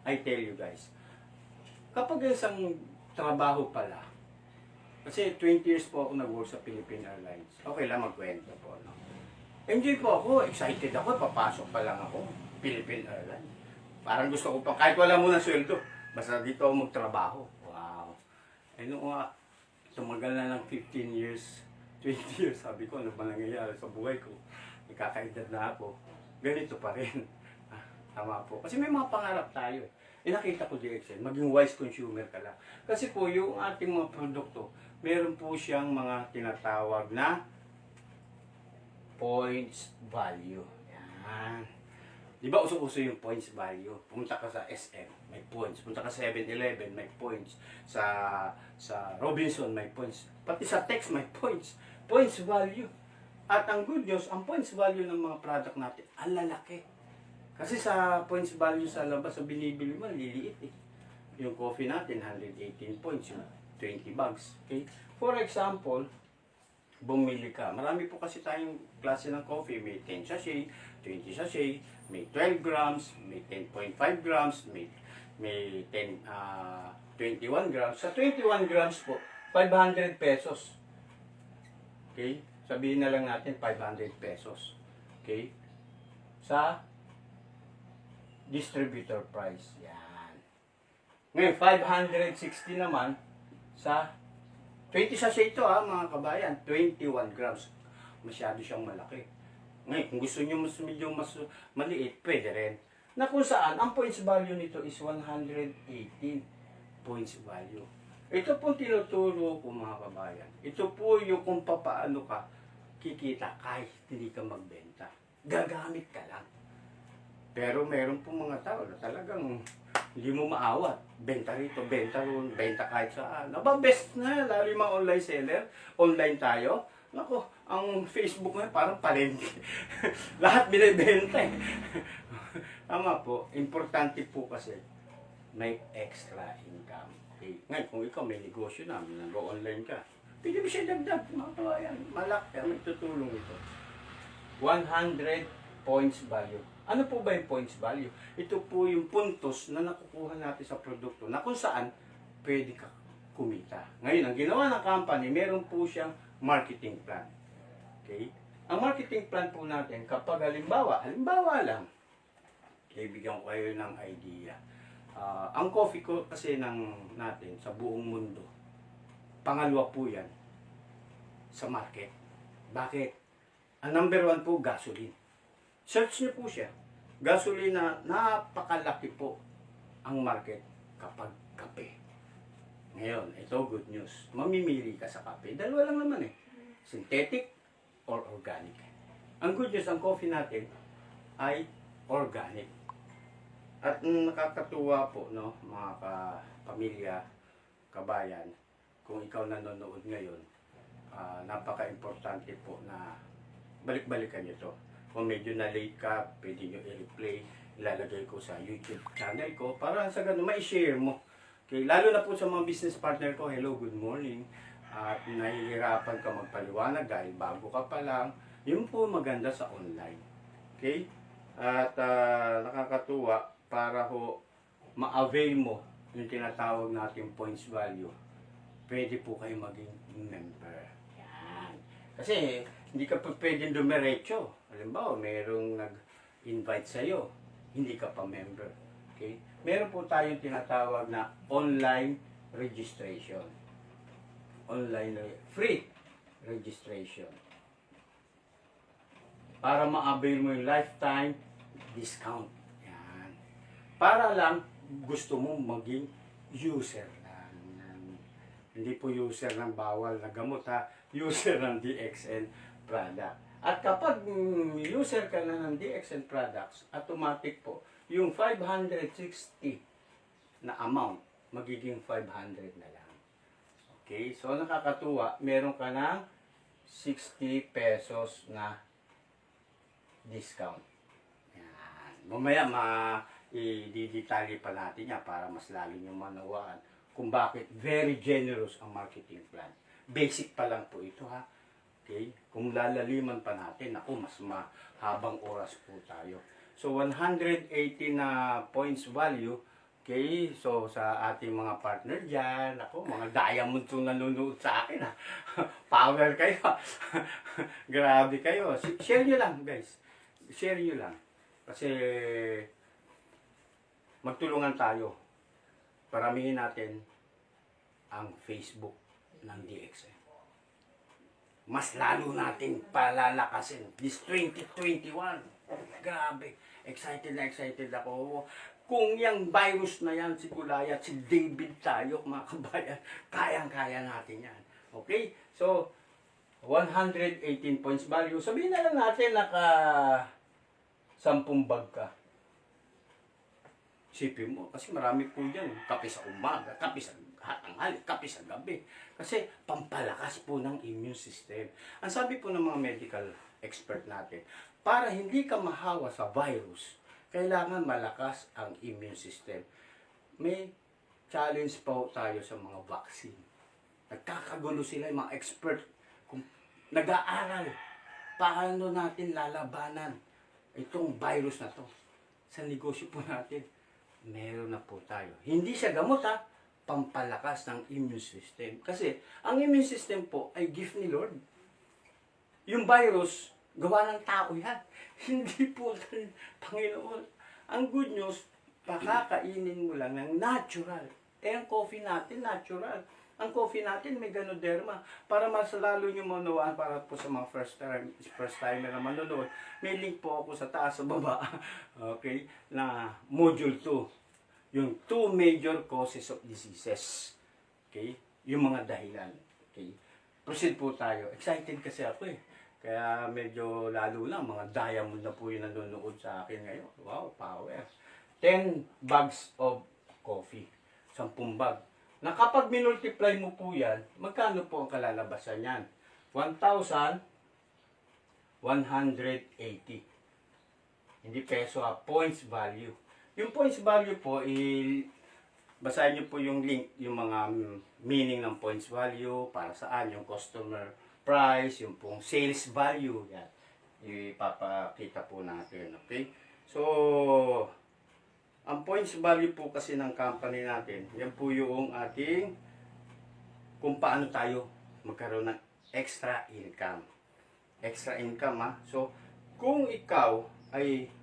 I tell you guys, kapag isang trabaho pala, kasi 20 years po ako nag-work sa Philippine Airlines. Okay lang magkwento po, no? Enjoy po ako, excited ako, papasok pa lang ako. Philippine Airlines. Parang gusto ko pa, kahit wala muna sweldo, basta dito ako magtrabaho. Wow. Eh nung tumagal na ng 15 years, 20 years, sabi ko, ano ba nangyayari sa buhay ko? Ikakaedad na ako. Ganito pa rin. Tama po. Kasi may mga pangarap tayo eh. Nakita ko DXN, maging wise consumer ka lang. Kasi po, yung ating mga produkto, meron po siyang mga tinatawag na points value. Yan. Di ba uso-uso yung points value? Pumunta ka sa SM, may points. Pumunta ka sa 7-Eleven, may points. Sa Robinson, may points. Pati sa Tex, may points. Points value. At ang good news, ang points value ng mga product natin, ang lalaki. Kasi sa points value sa labas, sa binibili mo, liliit eh. Yung coffee natin, 118 points, yung 20 bags. Okay? For example, bumili ka. Marami po kasi tayong klase ng coffee. May 10 sachet, 20 sachet, may 12 grams, may 10.5 grams, may 21 grams. Sa 21 grams po, 500 pesos. Okay? Sabihin na lang natin 500 pesos. Okay? Sa distributor price. Yan. Ngayon, 560 naman sa 20 sachet ito mga kabayan. 21 grams. Masyado siyang malaki. Ngayon, kung gusto nyo medyo mas maliit, pwede rin. Na kung saan, ang points value nito is 118 points value. Ito po tinuturo ko mga kabayan. Ito po yung kung paano ka kikita kahit hindi ka magbenta. Gagamit ka lang. Pero meron pong mga tao na talagang hindi mo maawat. Benta rito, benta ron, benta kahit saan. Best na, lalo yung mga online seller. Online tayo. Nako, ang Facebook ngayon parang palengke. Lahat binibenta eh. Tama po, importante po kasi may extra income. Okay. Ngayon, kung ikaw may negosyo na, nag-online ka, pwede mo siya dagdag, mga kawayan. Malaki ang tutulong ito. 100 points value. Ano po ba yung points value? Ito po yung puntos na nakukuha natin sa produkto na kung saan pwede ka kumita. Ngayon, ang ginawa ng company, meron po siyang marketing plan. Okay? Ang marketing plan po natin, kapag halimbawa lang, bigyan ko kayo ng idea. Ang coffee ko kasi natin sa buong mundo, pangalawa po yan sa market. Bakit? Ang number 1 po, gasoline. Search niyo po siya. Gasolina, napakalaki po ang market kapag kape. Ngayon, ito good news. Mamimili ka sa kape. Dalawa lang naman eh. Synthetic or organic. Ang good news, ang coffee natin ay organic. At nakakatuwa po, no, mga pamilya, kabayan, kung ikaw nanonood ngayon, napaka-importante po na balik-balikan nyo to. Kung medyo na-late ka, pwede nyo i-replay, ilalagay ko sa YouTube channel ko para sa ganun, ma-share mo. Okay, lalo na po sa mga business partner ko, hello, good morning. At nahihirapan ka magpaliwanag dahil bago ka pa lang, yun po maganda sa online. Okay? At nakakatuwa para ho ma-avail mo yung tinatawag natin points value. Pwede po kayo maging member. Yan. Kasi hindi ka pa pwedeng dumiretso. Halimbawa, mayroong nag-invite sa'yo, hindi ka pa member. Okay? Meron po tayong tinatawag na online registration. Free registration. Para ma-avail mo yung lifetime discount. Yan. Para lang gusto mo maging user lang. Hindi po user ng bawal na gamot ha. User ng DXN product. At kapag user ka na ng DXN products, automatic po, yung 560 na amount, magiging 500 na lang. Okay? So, nakakatuwa, meron ka ng 60 pesos na discount. Yan. Mamaya, i-detalye pa natin yan para mas lalo nyo manawaan kung bakit very generous ang marketing plan. Basic pa lang po ito ha. Okay? Kung lalaliman pa natin, mas mahabang oras po tayo. So, 180 na points value, Okay, so sa ating mga partner dyan, ako, mga diamond yung nanonood sa akin ha. Power kayo. Grabe kayo. Share nyo lang guys. Share nyo lang. Kasi magtulungan tayo. Paramihin natin ang Facebook ng DXM. Mas lalo natin palalakasin. This 2021. Grabe. Excited na excited ako. Kung yung virus na yan, si Gulaya at si David tayo, mga kabayan, kayang-kaya natin yan. Okay? So, 118 points value. Sabihin na lang natin naka 10 bag ka. Sipin mo, kasi marami po dyan. Kape sa umaga, kape sa tanghali, kape sa gabi. Kasi pampalakas po ng immune system. Ang sabi po ng mga medical expert natin, para hindi ka mahawa sa virus, kailangan malakas ang immune system. May challenge po tayo sa mga vaccine. Nagkakagulo sila yung mga expert kung nag-aaral paano natin lalabanan itong virus na to. Sa negosyo po natin, meron na po tayo. Hindi siya gamot ha, pampalakas ng immune system. Kasi ang immune system po ay gift ni Lord. Yung virus, gawa ng tao yan. Hindi po ng Panginoon. Ang good news, pakakainin mo lang ng natural. Ang coffee natin, natural. Ang coffee natin may ganoderma. Para mas lalo nyo manunod, para po sa mga first time na manonood, may link po ako sa taas, sa baba. Okay? Na module 2. Yung 2 major causes of diseases. Okay? Yung mga dahilan. Okay? Proceed po tayo. Excited kasi ako eh. Kaya medyo lalo lang, mga diamond na po yung nanonood sa akin ngayon. Wow, power. 10 bags of coffee. 10 bag. Na kapag minultiply mo po yan, magkano po ang kalalabasan yan? 1,180. Hindi peso ha, points value. Yung points value po, basahin nyo po yung link, yung mga meaning ng points value, para saan, yung customer price, yung pong sales value, yan. Ipapakita po natin, okay? So, ang points value po kasi ng company natin, yan po yung ating kung paano tayo magkaroon ng extra income. Extra income ha. So, kung ikaw ay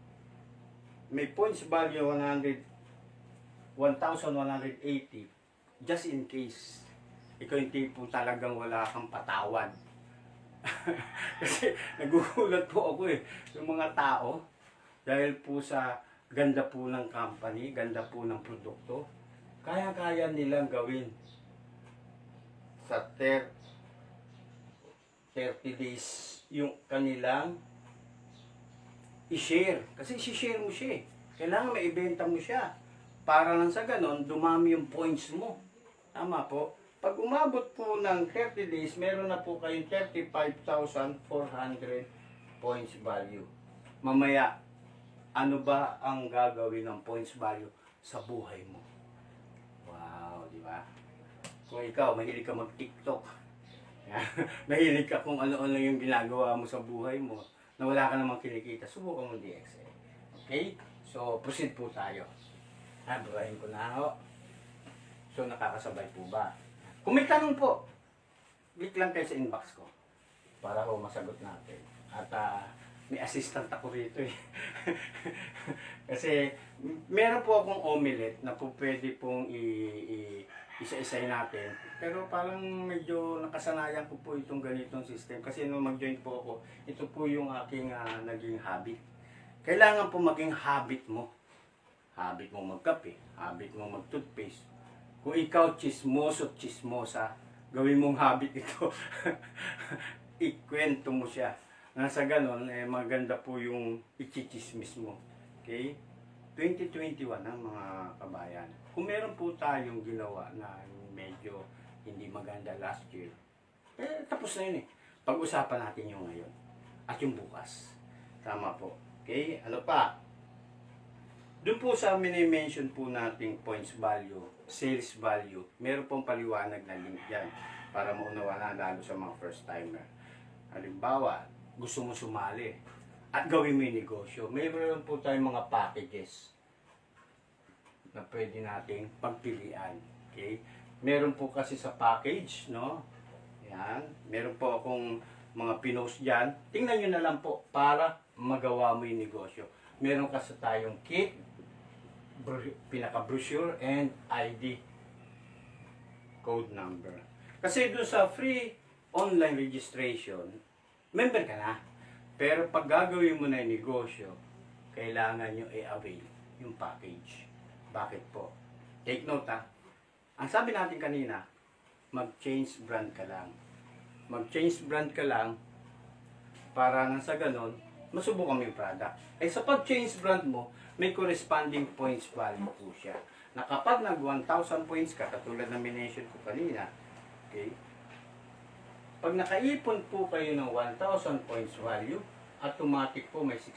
may points value 1,180, just in case, ikaw yung tipo talagang wala kang patawad. Kasi nagugulat po ako eh, yung mga tao, dahil po sa ganda po ng company, ganda po ng produkto, kaya-kaya nilang gawin sa 30 days yung kanilang i-share. Kasi i-share mo siya eh. Kailangan maibenta mo siya. Para lang sa ganon, dumami yung points mo. Tama po. Pag umabot po ng 30 days, meron na po kayong 35,400 points value. Mamaya, ano ba ang gagawin ng points value sa buhay mo? Wow, di ba? Kung ikaw, mahilig ka mag-TikTok, mahilig ka kung ano-ano yung ginagawa mo sa buhay mo, na wala ka namang kinikita, subukan mo DXM. Okay? So, proceed po tayo. Burahin ko na ako. So, nakakasabay po ba? Kung may tanong po, click lang kayo sa inbox ko para ho masagot natin. At may assistant ako rito eh. Kasi meron po akong omelette na po pwede pong isa-isay natin. Pero parang medyo nakasanayan ko po itong ganitong system. Kasi nung mag-join po ako, ito po yung aking naging habit. Kailangan po maging habit mo. Habit mo magkape, habit mo mag-toothpaste. Kung ikaw chismoso, chismosa, gawin mong habit ito. Ikwento mo siya. Nasa ganon, maganda po yung ichichismis mo. Okay? 2021 ang mga kabayan. Kung meron po tayong ginawa na medyo hindi maganda last year, tapos na yun eh. Pag-usapan natin yung ngayon. At yung bukas. Tama po. Okay? Ano pa? Doon po sa mini-mention po nating points value, sales value, meron pong paliwanag na link yan para maunawaan lalo sa mga first timer. Halimbawa, gusto mo sumali at gawin mo yung negosyo. Meron po tayong mga packages na pwede nating pagpilian. Okay? Meron po kasi sa package, no? Yan. Meron po akong mga pinost dyan. Tingnan nyo na lang po para magawa mo yung negosyo. Meron kasi tayong kit, pinaka-brochure, and ID code number. Kasi doon sa free online registration, member ka na. Pero pag gagawin mo na yung negosyo, kailangan nyo i-avail yung package. Bakit po? Take note ha. Ang sabi natin kanina, mag-change brand ka lang. Mag-change brand ka lang para nang sa ganon, masubukan mo yung product. Ay sa pag-change brand mo, may corresponding points value po siya. Na kapag nag 1,000 points ka, katulad na minention ko kanina, okay? Pag nakaipon po kayo ng 1,000 points value, automatic po may 6%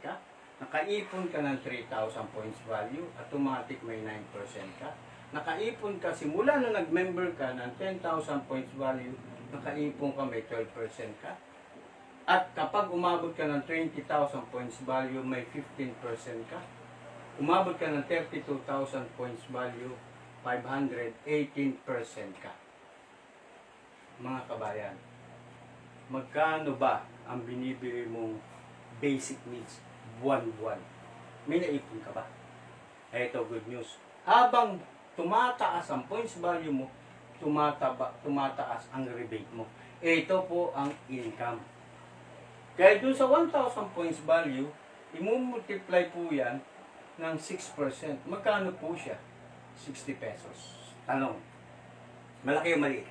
ka. Nakaipon ka ng 3,000 points value, automatic may 9% ka. Nakaipon ka, simula nung nag-member ka ng 10,000 points value, nakaipon ka may 12% ka. At kapag umabot ka ng 20,000 points value, may 15% ka. Umabot ka ng 32,000 points value, 518% ka. Mga kabayan, magkano ba ang binibili mong basic needs buwan-buwan? May naipon ka ba? Eto, good news. Habang tumataas ang points value mo, tumataas ang rebate mo. Ito po ang income. Kaya dun sa 1,000 points value, imumultiply po yan ng 6%. Magkano po siya? 60 pesos. Tanong, malaki o maliit?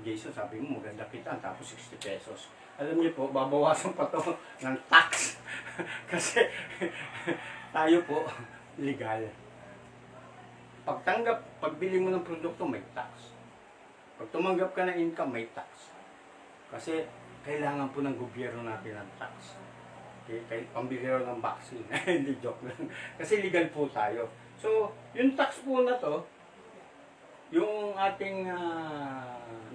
Jason, sabi mo, maganda kita, tapos 60 pesos. Alam niyo po, babawasan pa to ng tax. Kasi tayo po, legal. Pagbili mo ng produkto, may tax. Pag tumanggap ka ng income, may tax. Kasi kailangan po ng gobyerno natin ng tax. Okay? Kahit pambili raw ng vaccine. Hindi, joke lang. Kasi legal po tayo. So, yung tax po na to, yung ating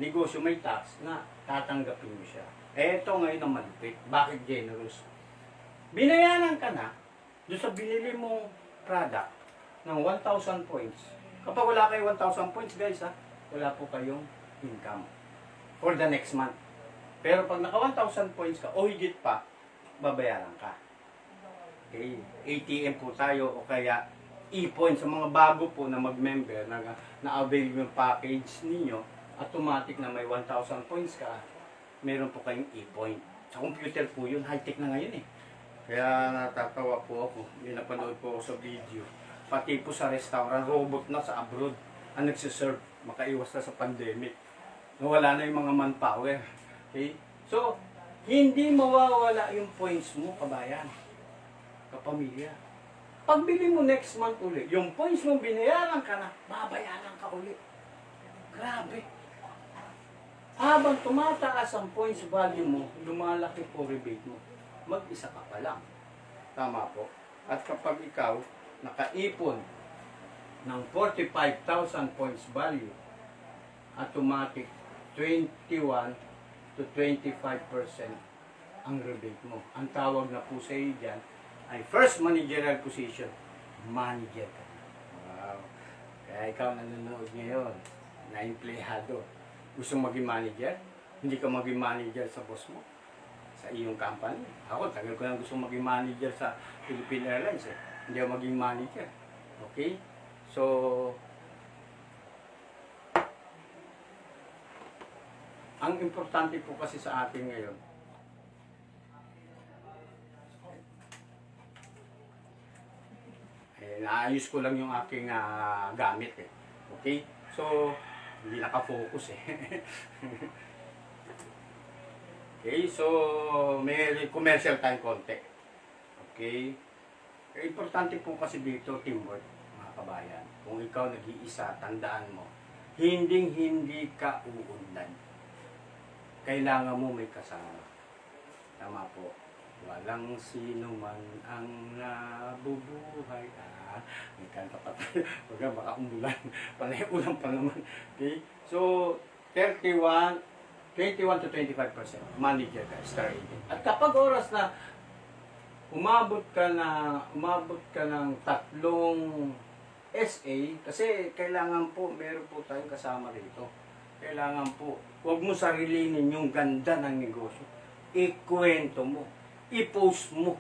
negosyo may tax na tatanggapin mo siya. Eto ngayon ang malupit. Bakit generous? Binayaran ka na doon sa binili mong product ng 1,000 points. Kapag wala kayo 1,000 points, guys, wala po kayong income for the next month. Pero pag naka 1,000 points ka o higit pa, babayaran ka. Okay. ATM po tayo o kaya e-points. Sa mga bago po na mag-member, na-avail yung package ninyo, automatic na may 1,000 points ka, meron po kayong e-point. Sa computer po yun, high-tech na ngayon eh. Kaya natatawa po ako, may napanood po ako sa video. Pati po sa restaurant, robot na sa abroad ang nagsiserve, makaiwas na sa pandemic. Nawala na yung mga manpower. Okay? So, hindi mawawala yung points mo, kabayan, kapamilya. Pagbili mo next month ulit, yung points mo binayaran ka na, babayaran ka ulit. Grabe. Habang tumataas ang points value mo, lumalaki po rebate mo. Mag-isa ka pa lang. Tama po. At kapag ikaw nakaipon ng 45,000 points value, automatic 21 to 25% ang rebate mo. Ang tawag na po sa iyo dyan ay first managerial position, manager ka. Wow. Kaya ikaw nanonood ngayon, na empleyado. Gusto maging manager? Hindi ka maging manager sa boss mo, sa iyong company. Ako, tagal ko lang gusto maging manager sa Philippine Airlines eh. Hindi ako maging manager. Okay? So, ang importante po kasi sa atin ngayon, naayos ko lang yung aking gamit eh. Okay? So, hindi nakafocus eh. Okay, so may commercial time konti. Okay? Importante po kasi dito teamwork, mga kabayan. Kung ikaw nag-iisa, tandaan mo, hindi ka uunlad. Kailangan mo may kasama. Tama po. Walang sino man ang nabubuhay. May kanta pa tayo. Baka umulan. Panay ulan pa naman. Okay? So, 21 to 25% manager ka, star agent. At kapag oras na umabot ka ng 3 SA, kasi kailangan po, meron po tayong kasama rito. Kailangan po, huwag mo sarilinin yung ganda ng negosyo. Ikwento mo. I-post mo.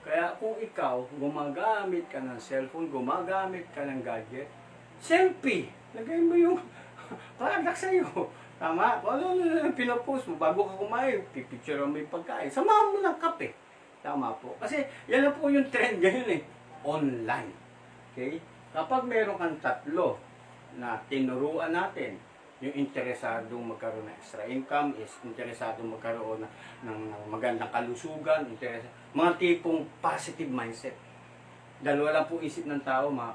Kaya kung ikaw, gumagamit ka ng cellphone, gumagamit ka ng gadget, selfie. Lagay mo yung product sa'yo. Tama? Kung ano yung pinopost mo, bago ka kumain, pipicture mo yung pagkain. Samahan mo ng kape. Tama po. Kasi yan na po yung trend ngayon eh. Online. Okay? Kapag meron kang tatlo na tinuruan natin, yung interesadong magkaroon ng extra income, is interesadong magkaroon ng magandang kalusugan, mga tipong positive mindset. Dalawa lang po isip ng tao, mga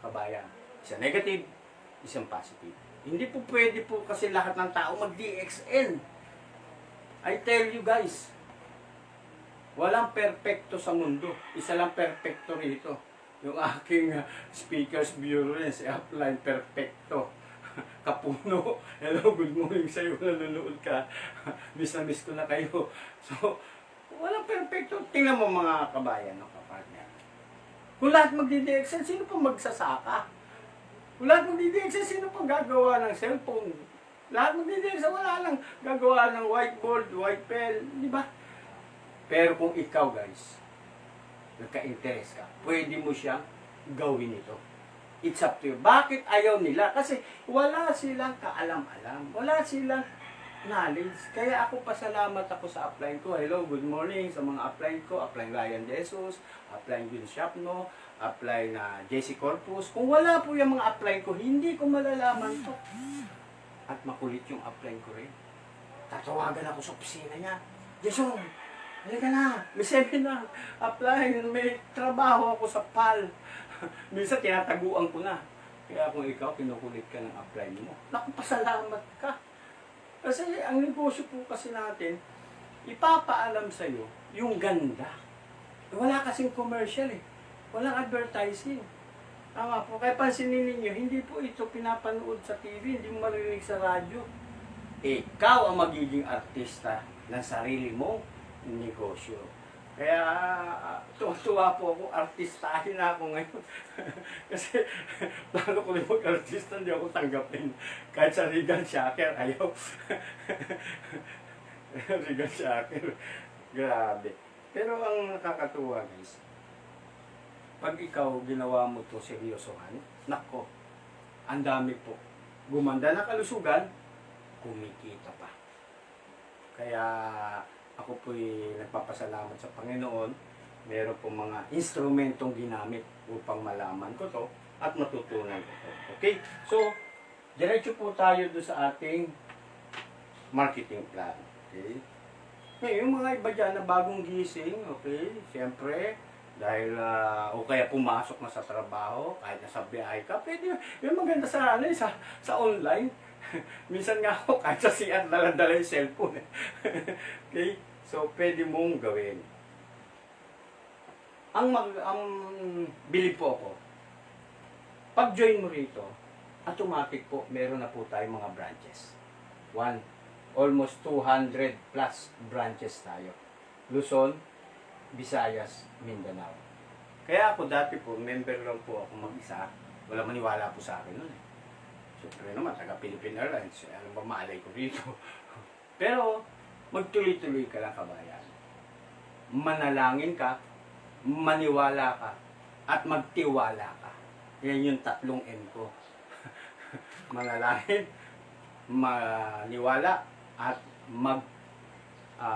kabayan. Isa negative, isang positive. Hindi po pwede po kasi lahat ng tao mag-DXN. I tell you guys, walang perpekto sa mundo. Isa lang perpekto rito. Yung aking speakers bureau rin, si Upline Perfecto. Kapuno. Hello, good morning sa'yo. Nanonood ka. Miss na miss ko na kayo. So, walang perfecto. Tingnan mo mga kabayan, no, kapartner. Kung lahat magdi-DXN, sino pa magsasaka? Kung lahat magdi-DXN, sino pa gagawa ng cellphone? Lahat magdi-DXN, wala lang gagawa ng whiteboard, white pen, di ba? Pero kung ikaw, guys, nagka-interest ka, pwede mo siyang gawin ito. It's up to you. Bakit ayaw nila? Kasi wala silang kaalam-alam. Wala silang knowledge. Kaya ako pasalamat ako sa upline ko. Hello, good morning sa mga upline ko. Upline Ryan Jesus, upline Jun Shapno, upline na JC Corpus. Kung wala po yung mga upline ko, hindi ko malalaman to. At makulit yung upline ko rin. Tatawagan ako sa opisina niya. Jason, halika na, may seminar, apply, may trabaho ako sa PAL. Minsan tinataguan ko na. Kaya kung ikaw, kinukulit ka ng apply mo, naku, pasalamat ka. Kasi ang negosyo po kasi natin, ipapaalam sa'yo yung ganda. Wala kasing commercial eh. Walang advertising. Tama po, kaya pansinin ninyo, hindi po ito pinapanood sa TV, hindi mo marinig sa radyo. Ikaw ang magiging artista ng sarili mo negosyo. Kaya tuwa po ako, artistahin na ako ngayon. Kasi plano ko rin mag-artista, hindi ako tanggapin. Kahit sa Regal Shaker, ayaw. Regal Shaker. Grabe. Pero ang nakakatuwa guys, pag ikaw ginawa mo to seryosohan, nako, ang dami po. Gumanda na kalusugan, kumikita pa. Kaya ako po'y nagpapasalamat sa Panginoon. Meron po mga instrumentong ginamit upang malaman ko to at matutunan ko to. Okay? So, diretso po tayo doon sa ating marketing plan. Okay? Ngayon, yung mga iba dyan na bagong gising, okay? Siyempre, dahil o kaya pumasok na sa trabaho, kahit nasa biyahe ka, pwede yung maganda sa, sa online. Minsan nga ako, kahit sa CR, dala-dala yung cellphone. Okay? So, pwede mong gawin. Ang bilib po ako, pag-join mo rito, automatic po, meron na po tayong mga branches. Almost 200 plus branches tayo. Luzon, Visayas, Mindanao. Kaya ako dati po, member lang po ako mag-isa. Wala maniwala po sa akin nun eh. Siyempre naman, taga-Philippine Airlines. Ano ba malay ko dito? Pero, magtuloy-tuloy ka lang kabayan. Manalangin ka, maniwala ka, at magtiwala ka. Yan yung 3 M ko. Manalangin, maniwala, at magtiwala.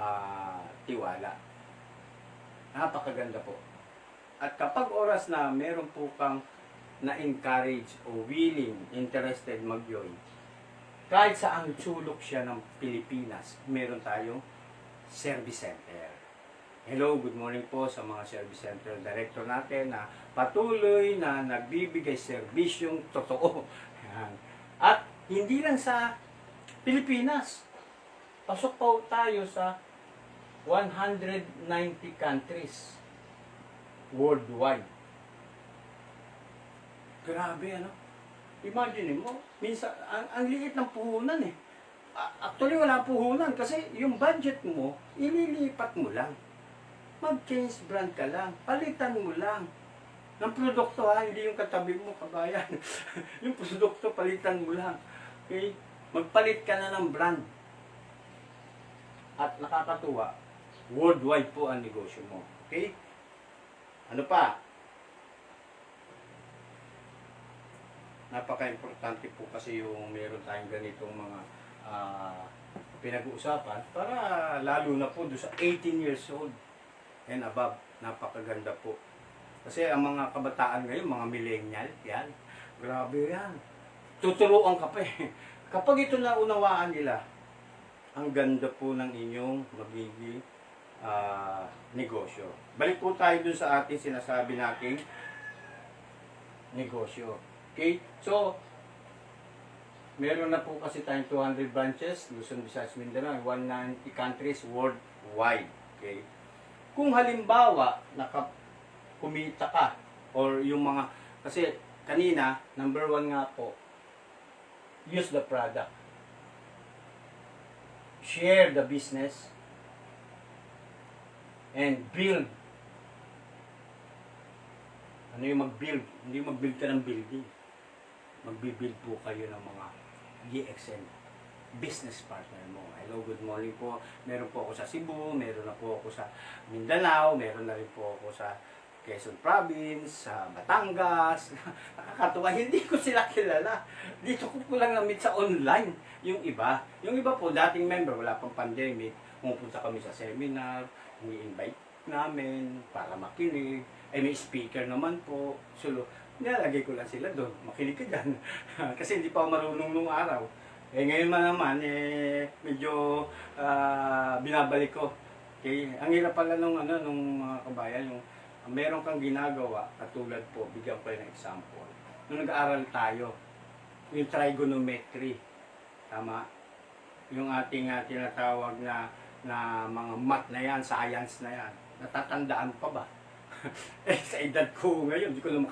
Napakaganda po. At kapag oras na meron po kang na-encourage o willing, interested mag-join, kahit saan sulok siya ng Pilipinas, meron tayong service center. Hello, good morning po sa mga service center director natin na patuloy na nagbibigay serbisyong totoo. Yan. At hindi lang sa Pilipinas. Pasok po tayo sa 190 countries worldwide. Grabe, ano? Imagine mo, minsan, ang liit ng puhunan eh. Actually, wala puhunan kasi yung budget mo, ililipat mo lang. Mag-change brand ka lang, palitan mo lang. Ng produkto ha, hindi yung katabi mo, kabayan. Yung produkto, palitan mo lang. Okay? Magpalit ka na ng brand. At nakakatuwa, worldwide po ang negosyo mo. Okay? Ano pa? Napaka-importante po kasi yung meron tayong ganitong mga pinag-uusapan para lalo na po doon sa 18 years old and above. Napakaganda po. Kasi ang mga kabataan ngayon, mga millennial, yan. Grabe yan. Tuturuan ka pa eh. Kapag ito na unawaan nila, ang ganda po ng inyong magiging negosyo. Balik po tayo dun sa ating sinasabi nating negosyo. Okay? So, meron na po kasi tayong 200 branches, Luzon, Visayas, Mindanao, 190 countries worldwide. Okay? Kung halimbawa, kumita ka, or yung mga, kasi kanina, number 1 nga po, use the product. Share the business, and build. Ano yung mag-build? Hindi mag-build ka ng building. Magbi-build po kayo ng mga GXN business partner mo. Hello, good morning po. Meron po ako sa Cebu, meron na po ako sa Mindanao, meron na rin po ako sa Quezon Province, sa Batangas. Nakakatuwa, hindi ko sila kilala. Dito ko lang na-meet sa online. Yung iba po, dating member, wala pang pandemic, pumupunta kami sa seminar, ini-invite namin para makinig. May speaker naman po. So, nilalagay ko lang sila doon. Makinig ka dyan. Kasi hindi pa ako marunong nung araw. Ngayon naman, medyo binabalik ko. Okay? Ang hirap pala nung mga kabayan, yung meron kang ginagawa, katulad po, bigyan ko ng example. Nung nag-aaral tayo, yung trigonometry, tama? Yung ating tinatawag na mga math na yan, science na yan, natatandaan pa ba? Sa edad ko ngayon, hindi ko na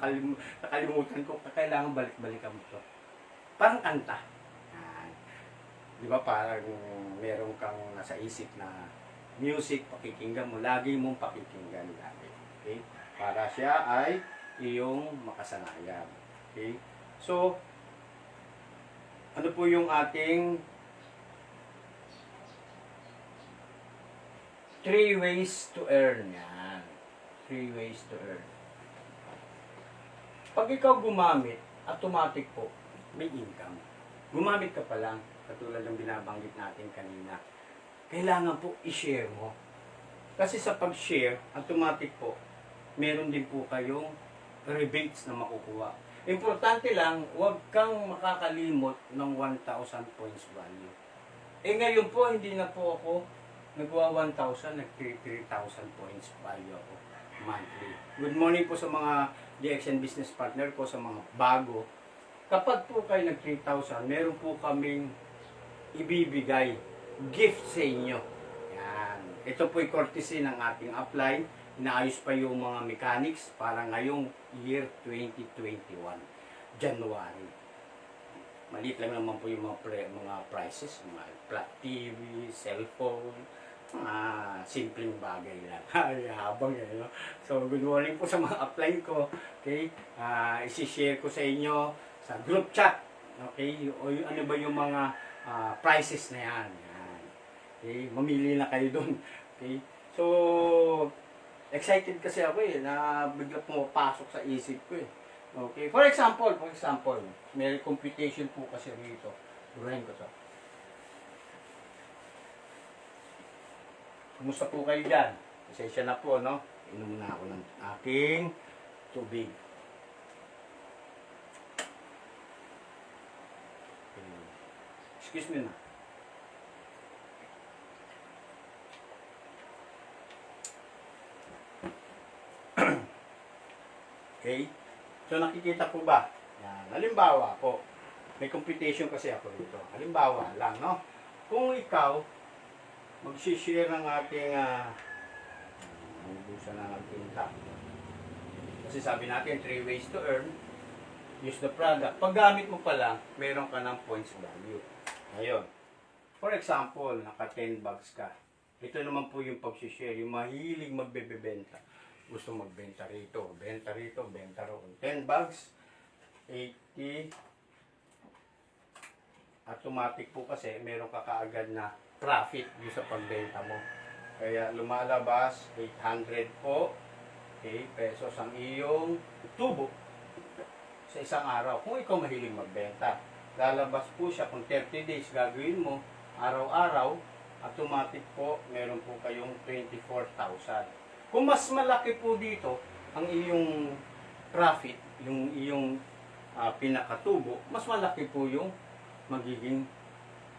nakalimutan ko, kailangan balik-balikan mo to. Parang kanta. Di ba parang meron kang nasa isip na music, pakikinggan mo, lagi mong pakikinggan lagi. Okay? Para siya ay iyong makasanayan. Okay? So, ano po yung ating 3 ways to earn yan. 3 ways to earn. Pag ikaw gumamit, automatic po, may income. Gumamit ka pa lang, katulad ng binabanggit natin kanina. Kailangan po i-share mo. Kasi sa pag-share, automatic po, meron din po kayong rebates na makukuha. Importante lang, huwag kang makakalimot ng 1,000 points value. Ngayon po, hindi na po ako nagwa 1,000, nag-3,000 points value ako monthly. Good morning po sa mga DXN business partner ko, sa mga bago. Kapag po kayo nag-3,000, meron po kaming ibibigay gift sa inyo. Yan. Ito po ay courtesy ng ating upline. Inaayos pa yung mga mechanics para ngayong year 2021, January. Maliit lang naman po yung mga prices, mga flat TV, cellphone, simpleng bagay lang. Ay, habang yan, no? So, good morning po sa mga upline ko. Okay? Isi-share ko sa inyo sa group chat. Okay? O ano ba yung mga prices na yan. Yan. Okay? Mamili na kayo doon. Okay? So, excited kasi ako na bigla pumapasok sa isip ko Okay? For example, may computation po kasi rito. Durahin ko to. Kumusta po kayo dyan? Pasensya na po, no? Inom na ako ng aking tubig. Excuse me na. Okay? So, nakikita po ba? Yan. Halimbawa po, may computation kasi ako dito. Halimbawa lang, no? Kung ikaw, mag-share ng ating busa na nagtinta. Kasi sabi natin, 3 ways to earn. Use the product. Pag gamit mo pala, meron ka ng points value. Ayun. For example, naka 10 bags ka. Ito naman po yung pag-share, yung mahilig magbebenta. gusto magbenta rito. Benta rito, benta roon. 10 bags, 80. Automatic po kasi meron ka kaagad na profit yung sa pagbenta mo. Kaya lumalabas 800 po, okay, pesos ang iyong tubo sa isang araw. Kung ikaw mahilig magbenta, lalabas po siya kung 30 days gagawin mo, araw-araw, automatic po, meron po kayong 24,000. Kung mas malaki po dito, ang iyong profit, yung iyong pinakatubo, mas malaki po yung magiging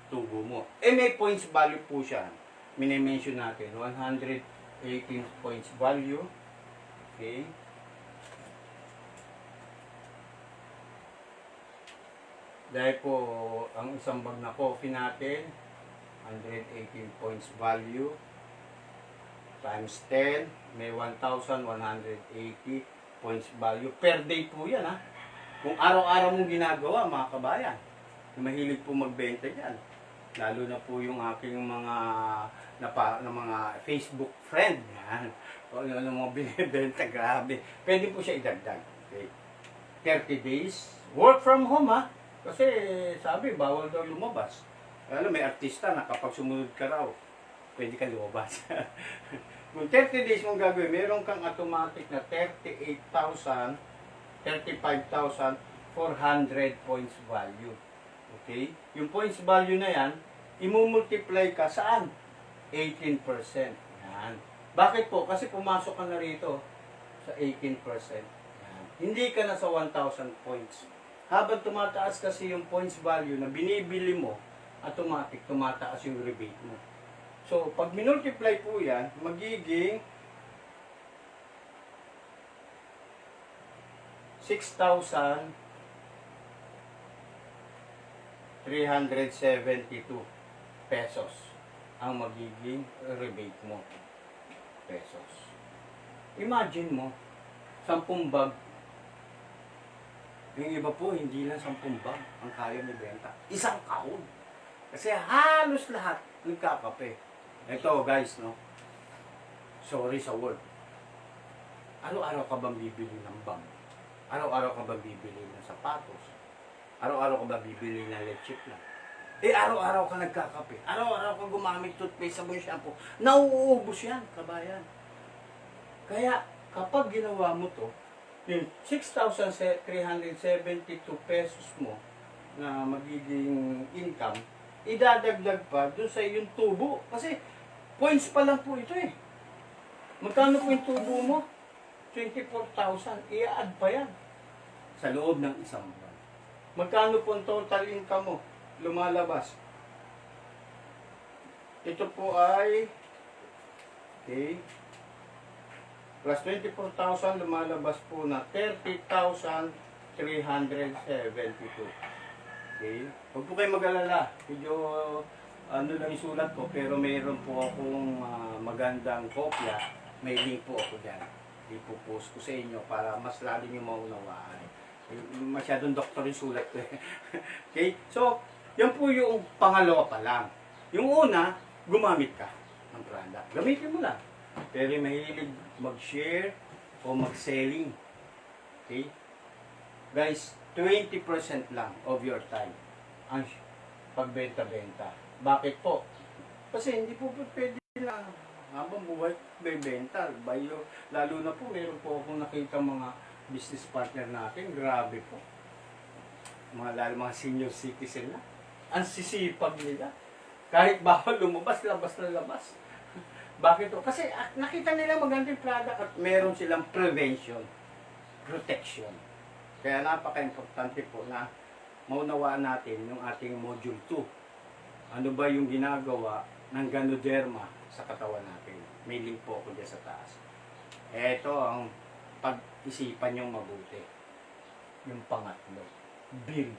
tubo mo. May points value po siya. Minimension natin, 118 points value. Okay. Dahil po, ang isang bag na coffee natin, 118 points value, times 10, may 1,180 points value. Per day po yan, ha. Kung araw-araw mong ginagawa, mga kabayan, mahilig po magbenta yan. Lalo na po yung aking mga mga Facebook friend. Yan. O ano mga binibenta, grabe. Pwede po siya idagdag. Okay. 30 days. Work from home, ha. Kasi sabi, bawal daw lumabas. Alam, may artista na kapag sumunod ka raw, pwede ka lumabas. Kung 30 days mong gagawin, meron kang automatic na 35,400 points value. Okay? Yung points value na yan, imumultiply ka saan? 18%. Yan. Bakit po? Kasi pumasok ka na rito sa 18%. Yan. Hindi ka na sa 1,000 points. Habang tumataas kasi yung points value na binibili mo, automatic tumataas yung rebate mo. So, pag minultiply po yan, magiging 6,372 pesos ang magiging rebate mo. Pesos. Imagine mo, 10 bag. Yung iba po, hindi lang 10 bag ang kaya ni benta. Isang kahon. Kasi halos lahat nagkakape. Ito guys, no? Sorry sa word. Araw-araw ka bang bibili ng bag? Araw-araw ka ba bibili ng sapatos? Araw-araw ka ba bibili ng leche plan? Araw-araw ka nagkakape. Araw-araw ka gumamit toothpaste, sabon, shampoo. Nauubos yan, kabayan. Kaya, kapag ginawa mo to, yung 6,372 pesos mo na magiging income, idadagdag pa doon sa iyong tubo. Kasi, points pa lang po ito eh. Magkano po yung tubo mo? 24,000. I-add pa yan sa loob ng isang buwan. Magkano po ang total income mo? Lumalabas. Ito po ay okay, plus 24,000, lumalabas po na 30,372. Okay? Huwag po kayo mag-alala. Medyo ano lang yung sulat ko, pero mayroon po akong magandang kopya. May link po ako dyan. Ipo-post ko sa inyo para mas lalo nyo maunawaan. Masyadong doktor yung sulat ko. Okay? So, yan po yung pangalawa pa lang. Yung una, gumamit ka ng product. Gamitin mo lang. Pero mahilig mag-share o mag-selling. Okay? Guys, 20% lang of your time ang pagbenta-benta. Bakit po? Kasi hindi po pwede lang habang buhay may benta. Lalo na po, meron po akong nakita mga business partner natin. Grabe po. Lalo mga senior citizen na. Ang sisipag nila. Kahit bawal lumabas, labas na labas. Bakit po? Kasi nakita nila magandang product at meron silang prevention, protection. Kaya napaka-importante po na maunawaan natin yung ating module 2. Ano ba yung ginagawa ng Ganoderma sa katawan natin? May link po ako dyan sa taas. Ito ang pag-isipan yung mabuti. Yung pangatlo. Build.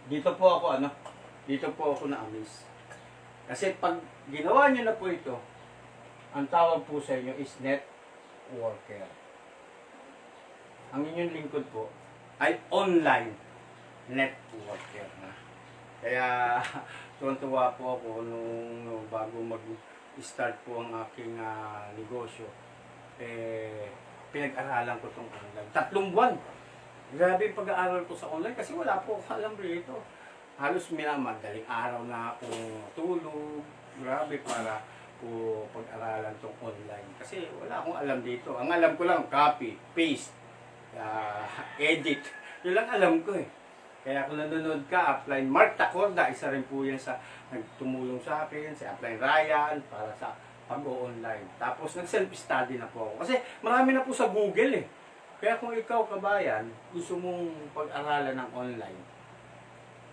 Dito po ako na-amaze. Kasi pag ginawa nyo na po ito, ang tawag po sa inyo is networker. Ang inyong lingkod po ay online networker na. Kaya tuwan-tuwa po ako nung bago mag-start po ang aking negosyo. pinag-aralan ko itong online. 3 buwan. Grabe yung pag-aaral ko sa online kasi wala po akong alam rito. Halos madaling araw na akong tulog. Grabe para po pag-aralan itong online. Kasi wala akong alam dito. Ang alam ko lang, copy, paste, edit. Yun lang alam ko eh. Kaya kung nanonood ka, Upline Mark Tacorda, isa rin po yan sa nagtumulong sa akin, si Upline Ryan, para sa pag-o-online. Tapos nag-self-study na po ako. Kasi marami na po sa Google eh. Kaya kung ikaw, kabayan, gusto mong pag-aralan ng online,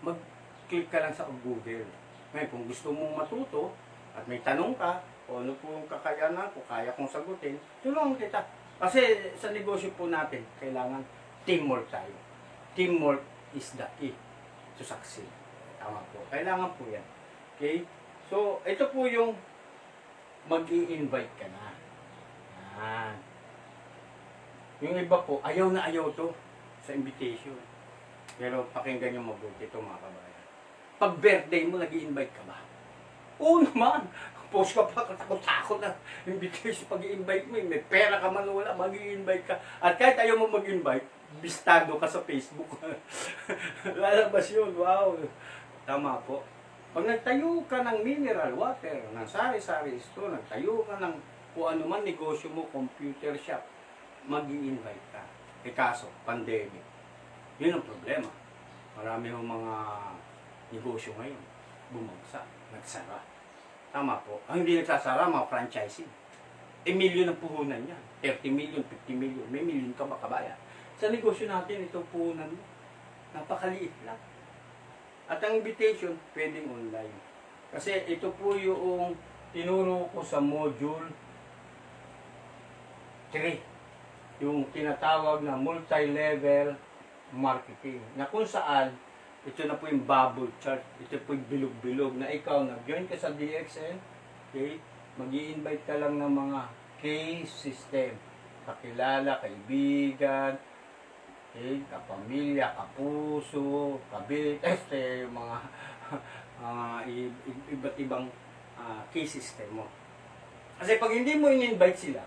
mag-click ka lang sa Google. Ngayon, kung gusto mong matuto, at may tanong ka, o ano po yung kakayanan ko, kaya kong sagutin, tulungan kita. Kasi sa negosyo po natin, kailangan teamwork tayo. Teamwork is the key to succeed. Tama po. Kailangan po yan. Okay? So, ito po yung mag-i-invite ka na. Yan. Yung iba po, ayaw na ayaw to sa invitation. Pero pakinggan nyo mabuti ito mga kabayan. Pag birthday mo, nag-i-invite ka ba? Oo naman. Post ka pa, katakot-takot na invitation pag-i-invite mo. May pera ka man wala, mag-i-invite ka. At kahit ayaw mo mag-invite, bistado ka sa Facebook. Lalabas yun, wow. Tama po. Pag nagtayo ka ng mineral water, ng sari-sari store, nagtayo ka ng kung ano man negosyo mo, computer shop, mag-i-invite ka. E kaso, pandemic. Yun ang problema. Marami yung mga negosyo ngayon. Bumagsak, nagsara. Tama po. Ang hindi nagsasara, mga franchising. Milyon ang puhunan niya. 30 million, 50 million. May million ka ba kabayan? Sa negosyo natin, itong puhunan mo. Napakaliit lang. At ang invitation, pwedeng online. Kasi ito po yung tinuro ko sa module 3. Yung tinatawag na multi-level marketing. Na kung saan, ito na po yung bubble chart. Ito po yung bilog-bilog na ikaw nag-join ka sa DXN. Okay? Mag-i-invite ka lang ng mga case system. Kakilala, kaibigan, okay? Kapamilya, kapuso, kabit, yung mga iba't ibang case system mo. Kasi pag hindi mo in-invite sila,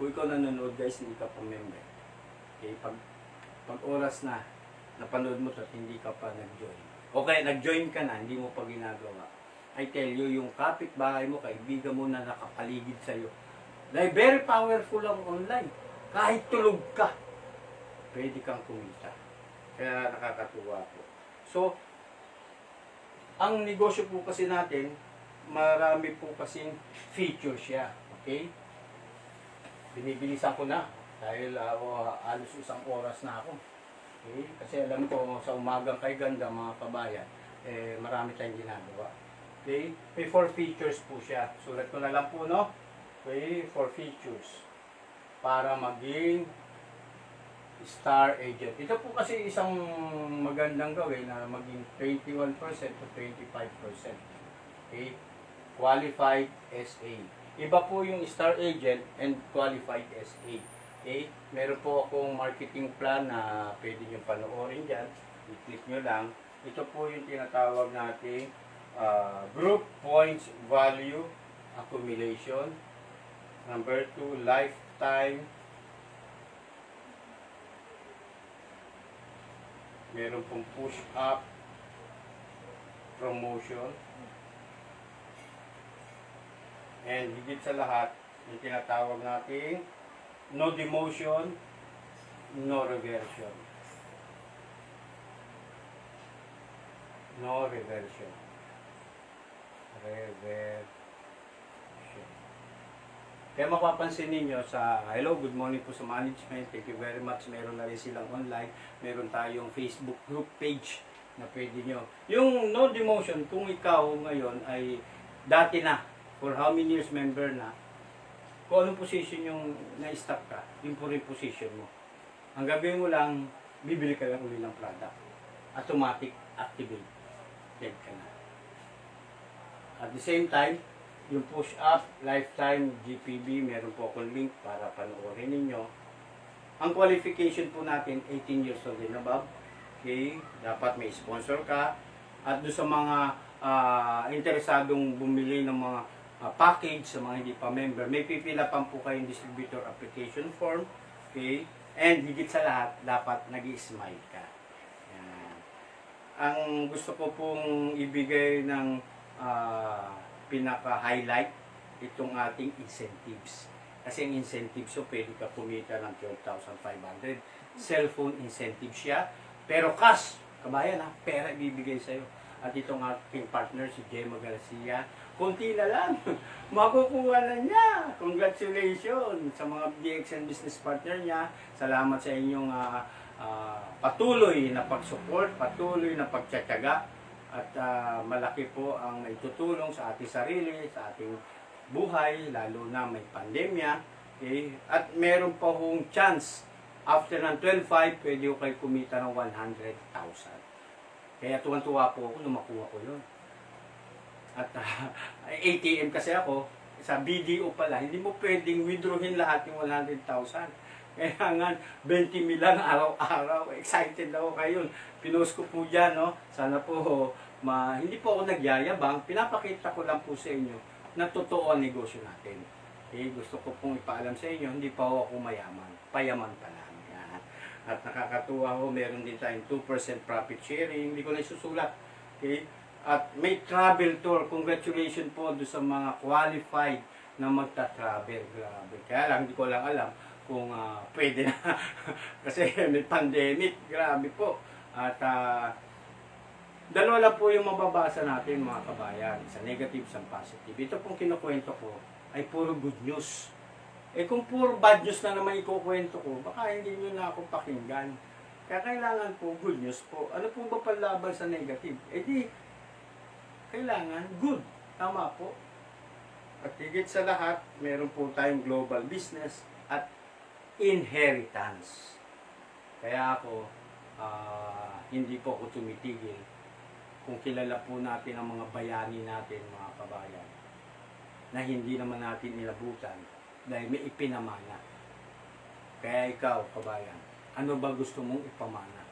kung ikaw nanonood guys, hindi ka pa member. Okay, pag oras na napanood mo to at hindi ka pa nag-join. Okay, nag-join ka na, hindi mo pa ginagawa. I tell you, yung kapitbahay mo, kaibigan mo na nakapaligid sa'yo. Dahil very powerful ang online. Kahit tulog ka, pwede kang kumita. Kaya nakakatuwa po. So, ang negosyo po kasi natin, marami po kasing feature siya. Okay? Binibilisan ko na dahil alos 1 oras na ako. Okay? Kasi alam ko sa umagang kay ganda mga kabayan, marami tayong ginagawa. Okay? May 4 features po siya. Sulat ko na lang po, no? Okay? 4 features para maging star agent. Ito po kasi isang magandang gawin na maging 21% to 25%. Okay? Qualified SA. Iba po yung star agent and qualified SA. Okay? Meron po akong marketing plan na pwede nyo panoorin dyan. I-click nyo lang. Ito po yung tinatawag natin group points value accumulation. Number 2, lifetime. Meron pong push up promotion. And higit sa lahat, yung tinatawag natin, no demotion, no reversion. No reversion. Reversion. Kaya mapapansin ninyo sa, hello, good morning po sa management, thank you very much, meron na rin silang online, meron tayong Facebook group page na pwede nyo. Yung no demotion, kung ikaw ngayon ay dati na, for how many years member na, kung anong position yung na-stop ka, yung po rin position mo. Ang gagawin mo lang, bibili ka lang uli ng product. Automatic activate. Dead ka na. At the same time, yung push up, lifetime, GPB, meron po akong link para panoorin ninyo. Ang qualification po natin, 18 years old and above. Okay? Dapat may sponsor ka. At doon sa mga interesadong bumili ng mga package sa mga hindi pa member. May pipila pa po kayong distributor application form. Okay? And higit sa lahat, dapat nag-smile ka. Yan. Ang gusto ko pong ibigay ng pinaka-highlight itong ating incentives. Kasi ang incentives so pwede ka kumita ng 12,500. Cellphone incentive siya. Pero cash, kabayan ha, pera ibibigay sa'yo. At itong aking partner, si Gemma Garcia, konti na lang, makukuha na niya. Congratulations sa mga DXN business partner niya. Salamat sa inyong patuloy na pag-support, patuloy na pagtsatsaga. At malaki po ang itutulong sa ating sarili, sa ating buhay, lalo na may pandemya. Okay? At meron pa hong chance, after ng 12.5, pwede ko kayo kumita ng 100,000. Kaya tuwan-tuwa po ako nung makuha ko yun. At ATM kasi ako, sa BDO pala, hindi mo pwedeng withdrawin lahat yung 100,000. Kaya nga, 20 mil lang araw-araw. Excited ako kayo. Pinost ko po dyan, no? Sana po, hindi po ako nagyayabang. Pinapakita ko lang po sa inyo na totoo ang negosyo natin. Eh, gusto ko pong ipaalam sa inyo, hindi pa ako mayaman. Payaman pa lang. Yan. At nakakatuwa ho, meron din tayong 2% profit sharing. Hindi ko na isusulat. Okay? At may travel tour. Congratulations po doon sa mga qualified na magta-travel. Grabe. Kaya lang, hindi ko lang alam kung pwede na. Kasi may pandemic. Grabe po. At dalawa lang po yung mababasa natin mga kabayan. Sa negative, sa positive. Ito pong kinukwento ko ay puro good news. Eh kung puro bad news na naman ikukwento ko, baka hindi nyo na ako pakinggan. Kaya kailangan po good news po. Ano po ba panlaban sa negative? Eh di, kailangan good. Tama po. At higit sa lahat, meron po tayong global business at inheritance. Kaya ako, hindi po ako tumitigil kung kilala po natin ang mga bayani natin, mga kabayan, na hindi naman natin nilabutan dahil may ipinamana. Kaya ikaw, kabayan, ano ba gusto mong ipamana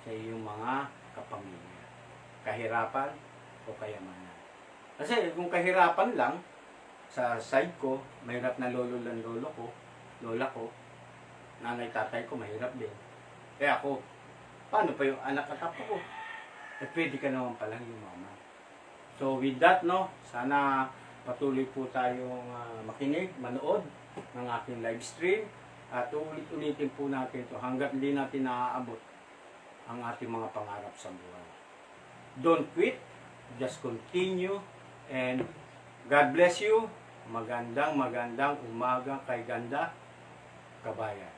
sa iyong mga kapamilya? Kahirapan o kayamanan? Kasi kung kahirapan lang, sa side ko, mahirap na lola ko, nanay tatay ko, mahirap din. Kaya ako, paano pa yung anak at apo ko? Eh, pwede ka naman palang yumaman. So with that, no, sana patuloy po tayong makinig, manood ng aking live stream at ulit-ulitin po natin ito hanggat hindi natin naaabot ang ating mga pangarap sa buhay. Don't quit, just continue, and God bless you. Magandang umaga kay ganda, kabayan.